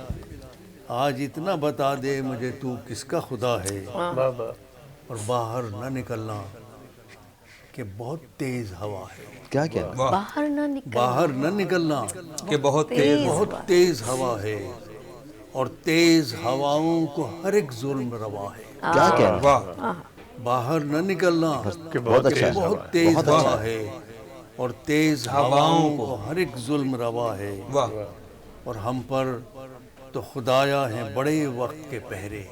آج اتنا بتا دے مجھے تو کس کا خدا ہے اور باہر نہ نکلنا کہ بہت تیز ہوا ہے کیا کہنا ہے باہر نہ نکل باہر نہ نکلنا کہ بہت تیز بہت تیز ہوا ہے اور تیز ہواؤں کو ہر ایک ظلم روا ہے کیا کہنا ہے واہ باہر نہ نکلنا بہت اچھا ہے بہت تیز ہوا ہے اور تیز ہواؤں کو ہر ایک ظلم روا ہے واہ اور ہم پر تو خدایا ہیں بڑے وقت کے پہرے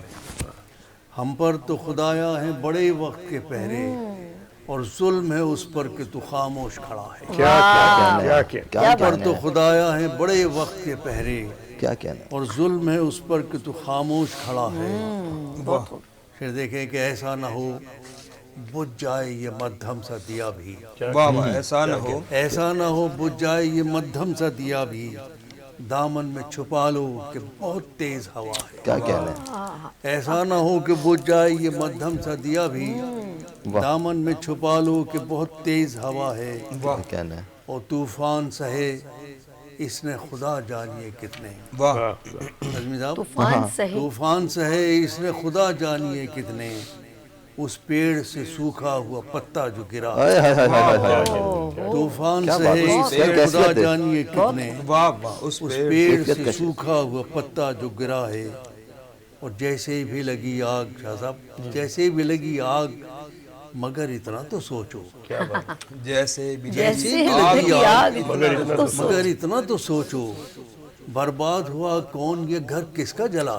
ہم پر تو خدایا ہیں بڑے وقت کے پہرے اور ظلم ہے اس پر کہ تو خاموش کھڑا ہے ہم پر تو خدایا ہیں بڑے وقت کے پہرے کیا کہنا ہے اور ظلم ہے اس پر کہ تو خاموش کھڑا ہے پھر دیکھیں کہ ایسا نہ ہو بجھ جائے یہ مدھم سا دیا بھی واہ واہ ایسا نہ ہو ایسا نہ ہو بجھ جائے یہ مدھم سا دیا بھی دامن میں چھپا لو کہ بہت تیز ہوا ہے کیا کہنا ہے ایسا نہ ہو کہ بجھ جائے یہ مدھم سا دیا بھی دامن میں چھپا لو کہ بہت تیز ہوا ہے کیا کہنا ہے اور طوفان سہے اس نے خدا جانیے کتنے واہ عزمی صاحب طوفان صحیح طوفان سہے اس نے خدا جانیے کتنے اس پیڑ سے سوکھا ہوا پتا جو گرا ہائے ہائے ہائے ہائے ہائے طوفان کیا سہے بات اس ہے، نے کیفیت خدا ہے۔ جانیے کتنے واہ واہ اس اس پیڑ پیڑ کیفیت سے کیسی؟ سوکھا ہوا پتا جو گرا ہے اور جیسے بھی لگی آگ شاہ صاحب جیسے بھی لگی آگ مگر اتنا تو سوچو جیسے بھی جیسے لگی آگ مگر اتنا تو سوچو برباد ہوا کون یہ گھر کس کا جلا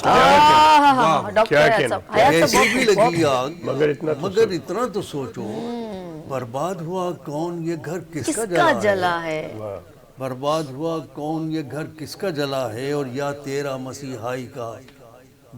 ڈاکٹر حیات صاحب جیسے بھی لگی آگ مگر اتنا تو سوچو برباد ہوا کون یہ گھر کس کس کا کا جلا جلا ہے برباد ہوا کون یہ گھر کس کا جلا ہے اور یا تیرا مسیحائی کا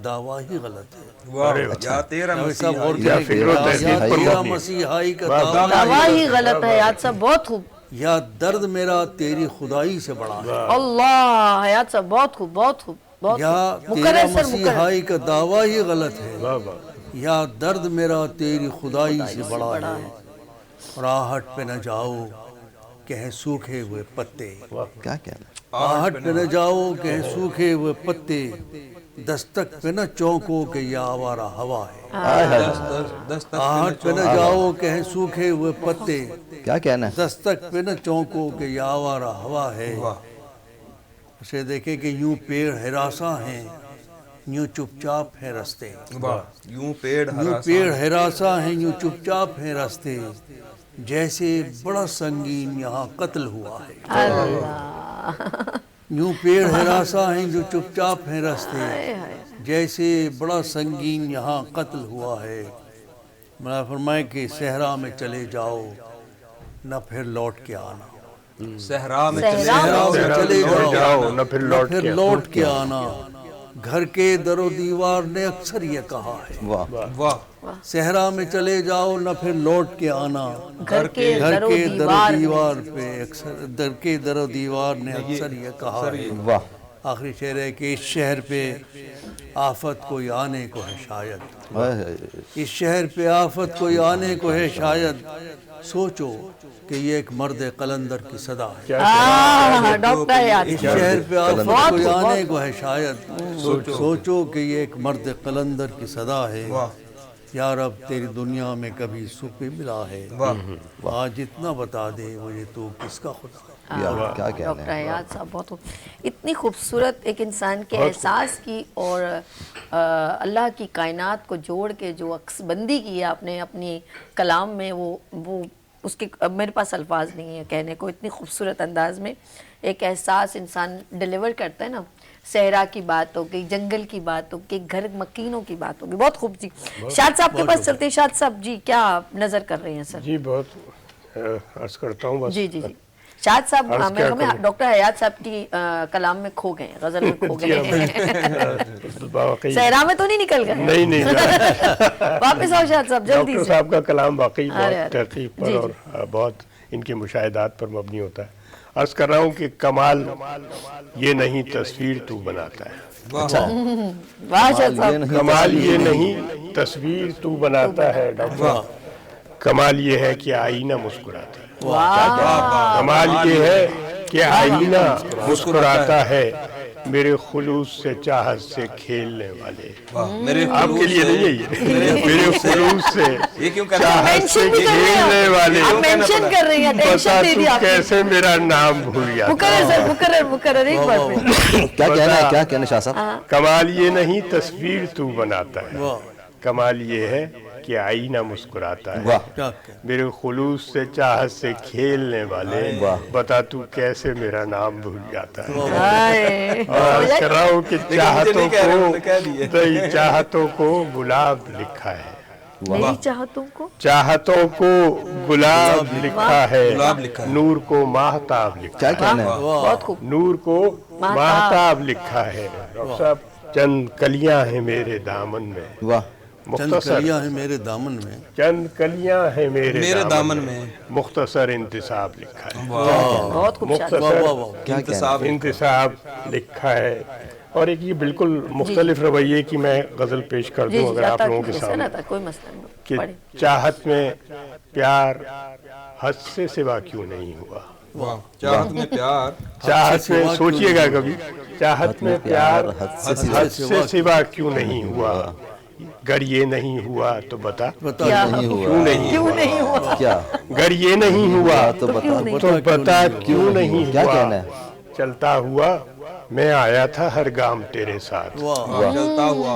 دعویٰ ہی غلط ہے واہ یا تیرا سب مسیح غور یا کریں کہ فکر و یا تحقیق تیرا بہت مسیحائی کا دعویٰ دعویٰ ہی غلط ہے حیات صاحب بہت خوب یا درد میرا تیری خدائی سے بڑا ہے اللہ حیات صاحب بہت خوب بہت خوب بہت یا خوب تیرا مقرر سر مقرر مسیحائی کا دعویٰ ہی غلط ہے یا درد میرا تیری خدائی سے بڑا ہے اور آہٹ پہ نہ جاؤ کہیں سوکھے ہوئے پتے کیا کہنا ہے آہٹ پہ نہ جاؤ کہیں سوکھے ہوئے پتے دستک پہ نہ چونکو کہ یہ آوارہ ہوا ہے آہٹ پہ نہ جاؤ کہیں سوکھے ہوئے پتے کیا کہنا ہے دستک پہ نہ چونکو کہ یہ آوارہ ہوا ہے اسے دیکھیں کہ یوں پیڑ ہراساں ہیں یوں چپ چاپ ہیں رستے یوں پیڑ یوں پیڑ ہراساں ہیں یوں چپ چاپ ہیں رستے جیسے بڑا سنگین یہاں قتل ہوا ہے یوں پیڑ ہراساں ہیں جو چپ چاپ ہیں رستے جیسے بڑا سنگین یہاں قتل ہوا ہے میں فرمائے کہ صحرا میں چلے جاؤ نہ پھر لوٹ کے آنا صحرا میں صحرا میں چلے جاؤ نہ پھر لوٹ کے آنا گھر کے در و دیوار نے اکثر یہ کہا ہے واہ واہ صحرا میں چلے جاؤ نہ پھر لوٹ کے آنا گھر کے گھر در و کے در و دیوار دیوار پہ اکثر در کے در و دیوار نے اکثر یہ کہا ہے واہ آخری شعر ہے کہ اس شہر پہ آفت کوئی آنے کو ہے شاید ہائے ہائے اس شہر پہ آفت کوئی آنے کو ہے شاید سوچو کہ یہ ایک مرد قلندر کی صدا ہے ڈاکٹر حیات اس شہر پہ آفت کوئی آنے کو ہے شاید سوچو کہ یہ ایک مرد قلندر کی صدا ہے یا رب تیری دنیا میں کبھی سکھ بھی ملا ہے آج جتنا بتا دے مجھے تو کس کا خدا ہے کیا کہنا ڈاکٹر ہے حیات صاحب بہت خوب اتنی خوبصورت ایک انسان کے احساس کی اور اللہ کی کائنات کو جوڑ کے جو عکس بندی کی ہے آپ نے اپنی کلام میں وہ اس کے میرے پاس الفاظ نہیں ہے کہنے کو، اتنی خوبصورت انداز میں ایک احساس انسان ڈیلیور کرتا ہے نا. صحرا کی بات ہو گئی، جنگل کی بات ہو گئی، گھر مکینوں کی بات ہو گئی، بہت خوب جی. شاد صاحب کے پاس چلتے ہیں. شاد صاحب جی کیا نظر کر رہے ہیں سر؟ جی بہت عرض کرتا ہوں بس. جی جی جی شاد صاحب ہمیں ڈاکٹر حیات صاحب کی کلام میں کھو گئے ہیں، غزل میں کھو گئے ہیں. صحرا میں تو نہیں نکل گئے؟ نہیں واپس آؤ شاد صاحب جلدی ڈاکٹر سے. صاحب کا کلام واقعی بہت تحقیق پر اور بہت ان کے مشاہدات پر مبنی ہوتا ہے. عرض کر رہا ہوں کہ کمال یہ نہیں تصویر تو بناتا ہے. واہ شاد صاحب. کمال یہ نہیں تصویر تو بناتا ہے ڈاکٹر، کمال یہ ہے کہ آئینہ مسکراتا ہے. کمال یہ ہے کہ آئینہ مسکراتا ہے میرے خلوص سے چاہت سے کھیلنے والے. آپ کے لیے نہیں ہے یہ، میرے خلوص سے چاہت سے کھیلنے والے. بتا تو کیسے میرا نام بھول گیا. مقرر ایک بار کیا کہنا ہے، کیا کہنا شاہ صاحب؟ کمال یہ نہیں تصویر تو بناتا ہے، کمال یہ ہے کہ آئینہ مسکراتا ہے میرے خلوص سے چاہت سے کھیلنے والے. بتا تو کیسے میرا نام بھول جاتا ہے. اور کر رہا ہوں کہ چاہتوں کو گلاب لکھا ہے. میری چاہتوں کو، چاہتوں کو گلاب لکھا ہے، نور کو ماہتاب لکھا کیا ہے. کہنا ہے؟ بہت خوب. نور کو ماہتاب لکھا ہے. ڈاکٹر صاحب چند کلیاں ہیں میرے دامن میں. واہ. چند کلیاں ہیں میرے دامن میں، چند کلیاں ہیں میرے دامن میں، مختصر انتصاب لکھا ہے. بہت خوب. مختصر انتصاب لکھا ہے. اور ایک یہ بالکل مختلف رویے کی میں غزل پیش کر دوں اگر آپ لوگوں کے سامنے، کوئی مسئلہ نہیں کہ چاہت میں پیار حد سے سوا کیوں نہیں ہوا. چاہت میں پیار، چاہت میں سوچئے گا کبھی، چاہت میں پیار حد سے سوا کیوں نہیں ہوا. گر یہ نہیں ہوا تو بتا کیوں نہیں ہوا. کیا گر یہ نہیں ہوا تو بتا کیوں نہیں کیا ہوا. کہنا ہے؟ چلتا ہوا میں آیا تھا ہر گام تیرے ساتھ.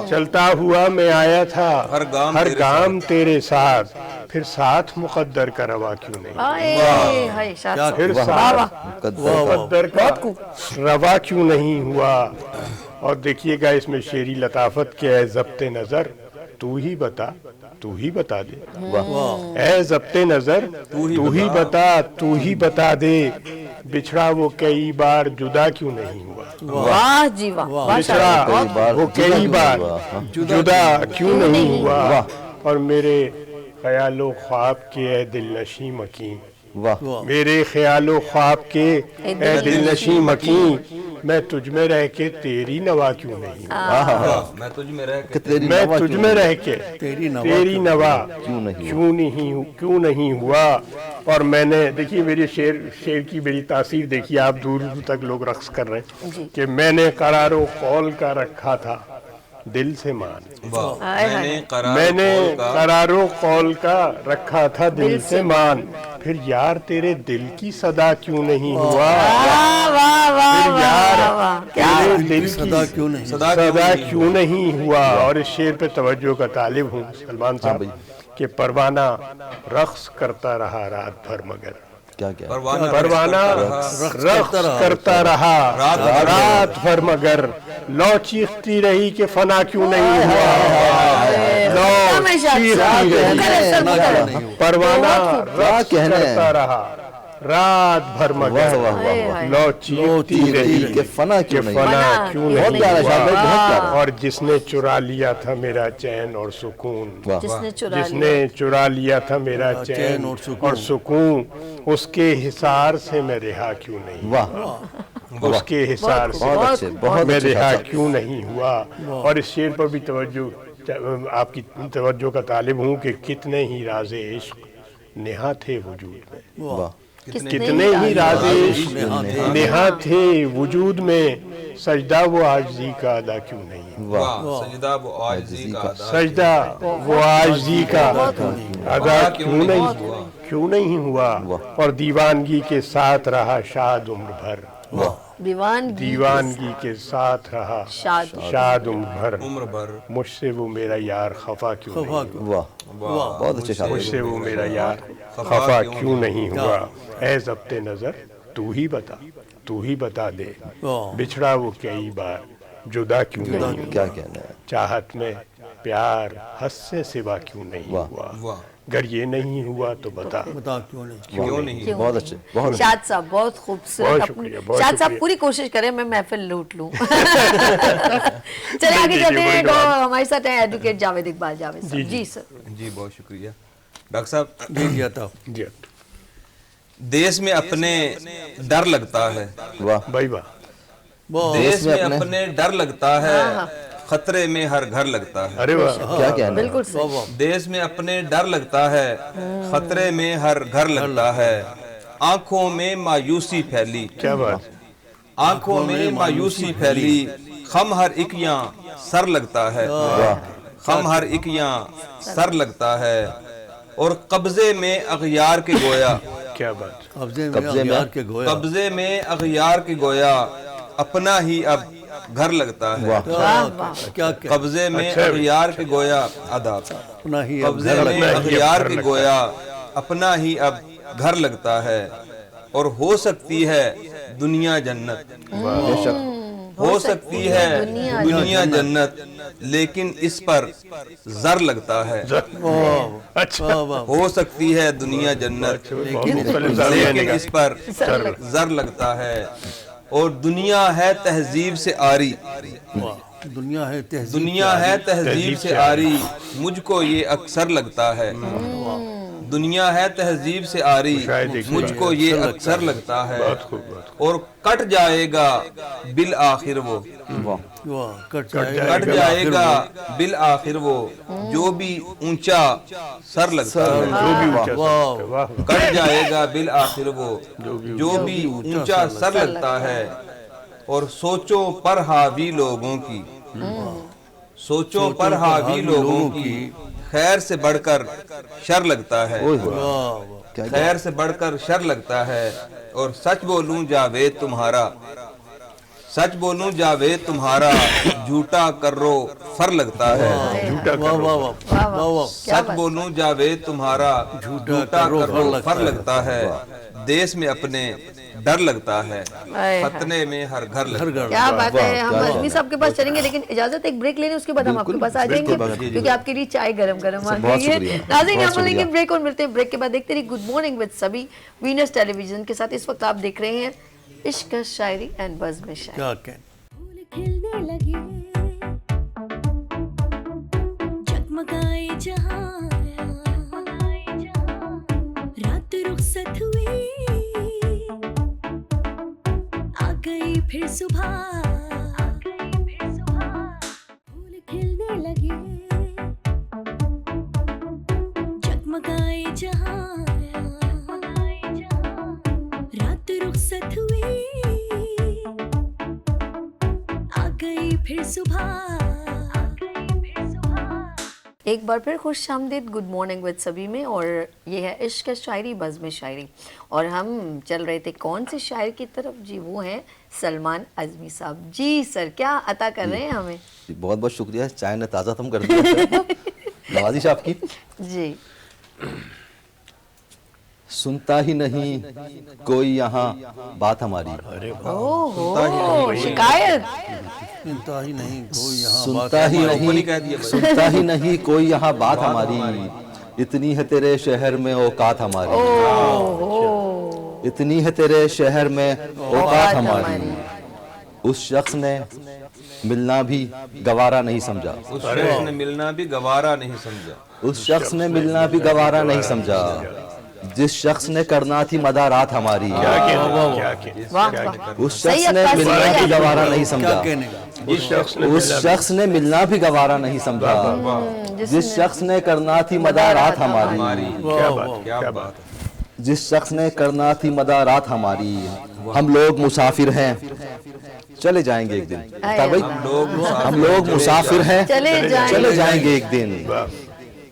چلتا ہوا میں آیا تھا ہر گام تیرے ساتھ، پھر ساتھ مقدر کا روا کیوں نہیں. پھر ساتھ مقدر کا روا کیوں نہیں ہوا. اور دیکھیے گا اس میں شعری لطافت کے اے ضبط نظر تو ہی بتا، تو ہی بتا دے. اے ضبط نظر تو ہی بتا، تو ہی بتا دے. بچھڑا وہ کئی بار جدا کیوں نہیں ہوا. واہ جی واہ. بچھڑا وہ کئی بار جدا کیوں نہیں ہوا. اور میرے خیال و خواب کے اے دل نشیں مکین، میرے خیال و خواب کے اے دل نشیں مکین. میں تجھ میں رہ کے تیری نوا کیوں نہیں. میں تجھ میں رہ کے تجھ میں رہ کے تیری نوا کیوں نہیں ہوا. اور میں نے دیکھیے میری شعر کی میری تاثیر دیکھیے آپ، دور تک لوگ رقص کر رہے ہیں کہ میں نے قرار و قول کا رکھا تھا دل سے مان. میں نے قرار و قول کا رکھا تھا دل سے مان. پھر یار تیرے دل کی صدا کیوں نہیں ہوا. پھر یار تیرے دل کی صدا کیوں نہیں ہوا. اور اس شعر پہ توجہ کا طالب ہوں سلمان صاحب کہ پروانہ رقص کرتا رہا رات بھر مگر. پروانہ رقص کرتا رہا رات بھر مگر. لو چیختی رہی کہ فنا کیوں نہیں ہوا. لو چیختی رہی پروانہ رقص کرتا رہا رات بھر مگر. لو چیختی رہی کہ فنا کیوں نہیں ہوا. اور جس نے چرا لیا تھا میرا چین اور سکون، جس نے چرا لیا تھا میرا چین اور سکون، اس کے حصار سے میں رہا کیوں نہیں. اس کے حصار سے میں رہا کیوں نہیں ہوا. اور اس شعر پر بھی توجہ آپ کی توجہ کا طالب ہوں کہ کتنے ہی راز عشق نہاں تھے وجود میں. کتنے ہی راز عشق نہاں تھے وجود میں. سجدہ وہ عاجزی کا ادا کیوں نہیں. سجدہ وہ عاجزی کا ادا کیوں نہیں ہوا. اور دیوانگی کے ساتھ رہا شاد عمر بھر. دیوانگی کے ساتھ رہا شاد عمر بھر مجھ سے وہ میرا یار خفا کیوں نہیں واہ بہت اچھے شاعر مجھ سے وہ میرا یار خفا کیوں نہیں ہوا اے ضبط نظر تو ہی بتا دے بچھڑا وہ کئی بار جدا کیوں نہیں کیا کہنا ہے چاہت میں پیار حد سے سوا کیوں نہیں ہوا اگر یہ نہیں ہوا تو بتا کیوں نہیں بہت اچھے بہت شاد صاحب بہت خوبصورت. شاد صاحب پوری کوشش کریں میں محفل لوٹ لوں. چلے آگے چلتے ہیں. ہمارے ساتھ ہیں ایڈوکیٹ جاوید اقبال. جاوید صاحب. جی سر. جی بہت شکریہ ڈاکٹر صاحب. جی دیس میں اپنے ڈر لگتا ہے واہ بھائی واہ دیس میں اپنے ڈر لگتا ہے خطرے میں ہر گھر لگتا ہے. ارے واہ کیا کہنا ہے بالکل صحیح. دیس میں اپنے ڈر لگتا ہے خطرے میں ہر گھر لگتا ہے. آنکھوں میں مایوسی پھیلی کیا بات آنکھوں میں مایوسی پھیلی خم ہر ایک یہاں سر لگتا ہے خم ہر ایک یہاں سر لگتا ہے. اور قبضے میں اغیار کے گویا کیا بات قبضے میں اغیار کے گویا اپنا ہی اب گھر لگتا ہے. قبضے میں اغیار کے گویا آداب قبضے میں اغیار کے گویا اپنا ہی اب گھر لگتا ہے. اور ہو سکتی ہے دنیا جنت ہو سکتی ہے دنیا جنت لیکن اس پر زر لگتا ہے. اچھا ہو سکتی ہے دنیا جنت لیکن اس پر زر لگتا ہے. اور دنیا ہے تہذیب سے آری دنیا ہے تہذیب سے آری مجھ کو یہ اکثر لگتا ہے. دنیا ہے تہذیب سے آری مجھ کو یہ اکثر لگتا ہے. اور کٹ جائے گا بالآخر وہ کٹ جائے گا بالآخر وہ جو بھی اونچا سر لگتا ہے. کٹ جائے گا بالآخر وہ جو بھی اونچا سر لگتا ہے. اور سوچوں پر حاوی لوگوں کی سوچوں پر حاوی لوگوں کی خیر سے بڑھ کر شر لگتا ہے خیر سے بڑھ کر شر لگتا ہے. اور سچ بولوں جاوید تمہارا جھوٹا کرو فر لگتا ہے. سچ بولوں جاوید تمہارا جھوٹا کرو فر لگتا ہے. دیس میں اپنے ڈر لگتا ہے فتنے میں ہر گھر لگتا ہے. کیا بات ہے. ہم اعظمی صاحب کے پاس چلیں گے لیکن اجازت ایک بریک لینے اس کے بعد ہم آپ کے پاس آ جائیں گے کیونکہ آپ کے لیے چائے گرم گرم آ گئی ہے. ناظرین ہم لیں گے بریک اور ملتے ہیں بریک کے بعد. دیکھتے رہیے گڈ مارننگ وتھ سبھی وینس ٹیلی ویژن کے ساتھ. اس وقت آپ دیکھ رہے ہیں عشق شاعری اینڈ بزم شاعری. پھول کھلنے لگے جگمگائے جہاں رات رخصت ہوئی آ گئی پھر صبح پھول کھلنے لگے جگمگائے جہاں رات رخصت ہوئی آ گئی پھر صبح. ایک بار پھر خوش آمدید گڈ مارننگ وتھ سبھی میں. اور یہ ہے عشق شاعری بزم شاعری اور ہم چل رہے تھے کون سے شاعر کی طرف. جی وہ ہیں سلمان اعظمی صاحب. جی سر کیا عطا کر رہے ہیں ہمیں. بہت بہت شکریہ چائے نے تازہ تم کر دیا نوازش آپ کی. جی سنتا ہی نہیں کوئی یہاں بات ہماری شکایت سنتا ہی نہیں کوئی یہاں بات ہماری اتنی ہے تیرے شہر میں اوقات ہماری اتنی ہے تیرے شہر میں اوقات ہماری. اس شخص نے ملنا بھی گوارا نہیں سمجھا اس شخص نے ملنا بھی گوارا نہیں سمجھا اس شخص نے ملنا بھی گوارا نہیں سمجھا جس شخص نے کرنا تھی مدارات ہماری اس شخص نے ملنا بھی گوارا نہیں سمجھا اس شخص نے ملنا بھی گوارا نہیں سمجھا جس شخص نے کرنا تھی مدارات ہماری جس شخص نے کرنا تھی مدارات ہماری. ہم لوگ مسافر ہیں چلے جائیں گے ایک دن. ہم لوگ مسافر ہیں چلے جائیں گے ایک دن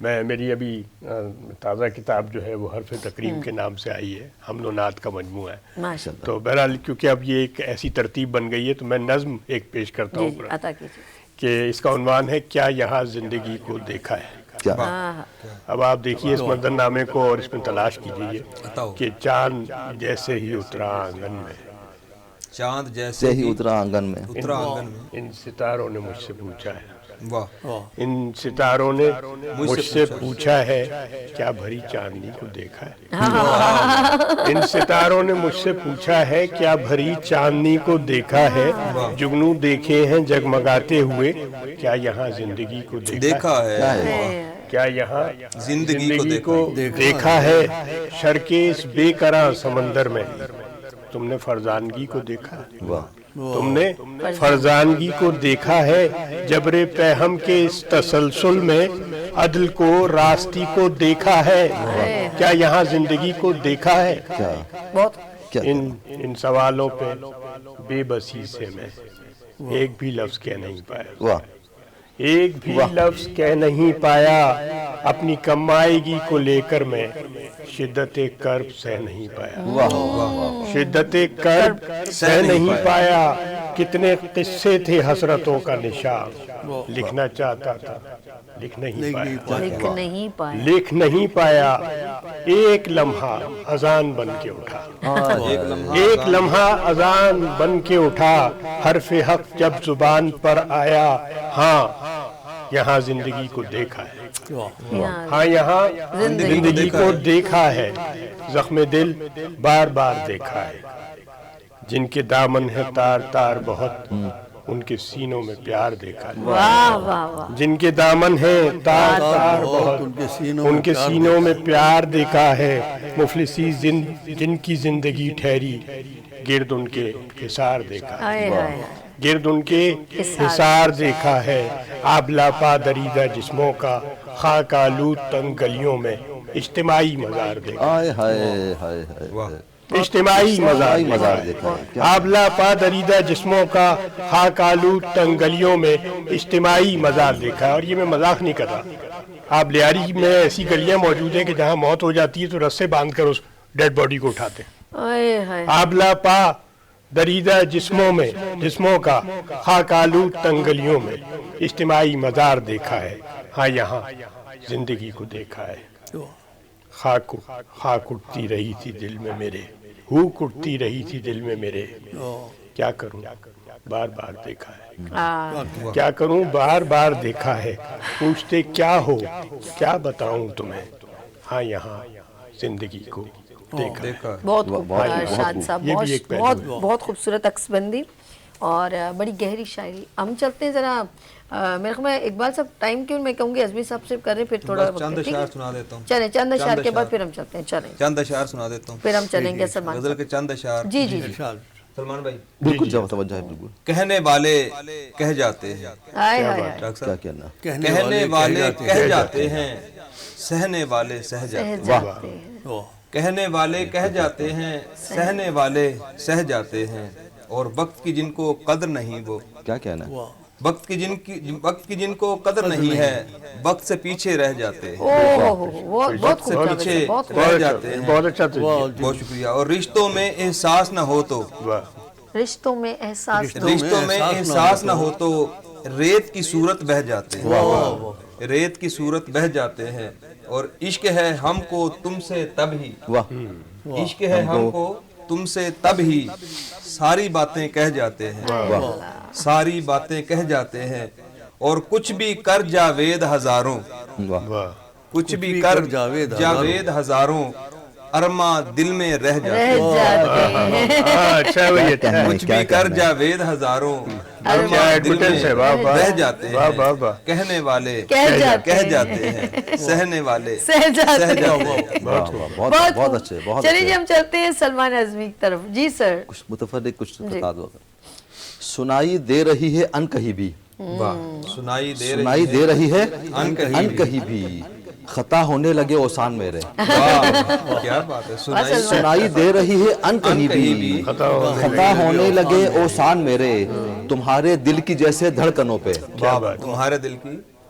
میری ابھی تازہ کتاب جو ہے وہ حرف تقریب کے نام سے آئی ہے، حمل و نعت کا مجموعہ ہے. ماشاء اللہ. تو بہرحال کیونکہ اب یہ ایک ایسی ترتیب بن گئی ہے تو میں نظم ایک پیش کرتا ہوں عطا کیجیے. کہ اس کا عنوان ہے کیا یہاں زندگی کو دیکھا ہے. کیا اب آپ دیکھیے اس منظر نامے کو اور اس میں تلاش کیجیے کہ چاند جیسے ہی اترا آنگن میں، چاند سے جیسے ہی اترا آنگن میں، اترا آنگن میں. ان ستاروں نے مجھ سے پوچھا ہے، واہ. ان ستاروں نے مجھ سے پوچھا ہے کیا بھری چاندنی کو دیکھا ہے. ان ستاروں نے مجھ سے پوچھا ہے کیا بھری چاندنی کو دیکھا ہے. جگنو دیکھے ہیں جگمگاتے ہوئے، کیا یہاں زندگی کو دیکھا کیا ہے. ہے؟ کیا یہاں زندگی کو دیکھا ہے. شرکے اس بے قرار سمندر میں تم نے فرزانگی کو دیکھا ہے. واہ، تم نے فرزانگی کو دیکھا ہے. جبر پہم کے اس تسلسل میں عدل کو راستی کو دیکھا ہے. کیا یہاں زندگی کو دیکھا ہے. کیا بہت کیا ان سوالوں پہ بے بسی سے میں ایک بھی لفظ کہہ نہیں پایا. واہ، ایک بھی لفظ کہہ نہیں پایا. اپنی کمائیگی کو لے کر میں شدت کرب سہ نہیں پایا. واہ، شدت کرب سہ نہیں پایا. کتنے قصے تھے حسرتوں کا نشان، لکھنا چاہتا تھا لکھ نہیں پایا. لکھ نہیں پائے. لکھ نہیں پایا. ایک لمحہ اذان بن کے اٹھا. ایک لمحہ اذان بن کے اٹھا. حرف حق جب زبان پر آیا، ہاں یہاں زندگی کو دیکھا ہے. ہاں یہاں زندگی کو دیکھا ہے. زخم دل بار بار دیکھا ہے. جن کے دامن ہے تار تار بہت، ان کے سینوں میں پیار دیکھا ہے. واہ واہ واہ. جن کے دامن ہیں تار تار بہت، ان کے سینوں میں پیار دیکھا ہے. مفلسی جن کی زندگی ٹھہری، گرد ان کے حصار دیکھا ہے. ہائے ہائے. گرد ان کے حصار دیکھا ہے. آبلا پا دریدہ جسموں کا، خاک آلود تنگ گلیوں میں اجتماعی مزار دیکھا. آئے ہائے ہائے ہائے، اجتماعی مزار دیکھا ہے. آبلا پا دریدہ جسموں کا، خاک آلود تنگ گلیوں میں اجتماعی مزار دیکھا ہے. اور یہ میں مذاق نہیں کر رہا. آپ لیاری میں ایسی گلیاں موجود ہیں کہ جہاں موت ہو جاتی ہے تو رسے باندھ کر اس ڈیڈ باڈی کو اٹھاتے ہیں. ہائے ہائے. آبلا پا دریدہ جسموں کا، خاک آلود تنگ گلیوں میں اجتماعی مزار دیکھا ہے. ہاں یہاں زندگی کو دیکھا ہے. خاک اٹھتی رہی تھی دل میں میرے، ہوک اٹھتی رہی تھی دل میں میرے. کیا کروں بار بار دیکھا ہے. کیا کروں بار بار دیکھا ہے. پوچھتے کیا ہو، کیا بتاؤں تمہیں. ہاں یہاں زندگی کو دیکھا ہے. بہت شاد صاحب، بہت خوبصورت عکس بندی اور بڑی گہری شاعری. ہم چلتے ہیں ذرا میرے خیال میں اقبال صاحب ٹائم کیوں میں کہوں گی ازمی صاحب سے کریں پھر تھوڑا چند اشعار سنا دیتا ہوں. چلیں چند اشعار کے بعد پھر ہم چلتے ہیں. چلیں چند اشعار سنا دیتا ہوں، پھر ہم چلیں گے سلمان غزل کے چند اشعار. جی جی جی. سلمان بھائی، بالکل جب توجہ ہے، بالکل. کہنے والے کہہ جاتے ہیں. ہائے ہائے ہائے. ڈاکٹر کیا صاحب، کہنا. کہنے والے کہہ جاتے ہیں، سہنے والے سہ جاتے ہیں. کہنے والے کہہ جاتے ہیں، سہنے والے سہ جاتے ہیں. اور وقت کی جن کو قدر نہیں، وہ کیا کہنا. وقت کی جن کو قدر نہیں ہے، وقت سے پیچھے رہ جاتے ہیں. بہت پیچھے بہت رہ جاتے ہیں. بہت اچھا. بہت شکریہ. اور رشتوں میں احساس نہ ہو تو، رشتوں میں احساس نہ ہو تو ریت کی صورت بہہ جاتے ہیں. ریت کی صورت بہہ جاتے ہیں. اور عشق ہے ہم کو تم سے تب ہی، عشق ہے ہم کو تم سے تب ہی ساری باتیں کہہ جاتے ہیں. ساری باتیں کہہ جاتے ہیں. اور کچھ بھی کر جاوید ہزاروں، کچھ بھی کر جاوید ہزاروں، ارما دل میں رہ جاتے ہیں. کچھ بھی کر جاوید ہزاروں، ارما دل میں رہ جاتے ہیں. کہنے والے کہہ جاتے ہیں، سہنے والے سہ جاتے ہیں. بہت اچھے. بہت چلیے جی ہم چلتے ہیں سلمان ازمی کی طرف. جی سر. کچھ متفرق کچھ بتا دو. سنائی دے رہی ہے ان کہیں بھی، سنائی دے رہی ہے ان کہیں بھی، خطا ہونے لگے اوسان میرے. کیا بات ہے. سنائی دے رہی ہے ان کہیں بھی، خطا ہونے لگے اوسان میرے، تمہارے دل کی جیسے دھڑکنوں پہ. تمہارے دل کی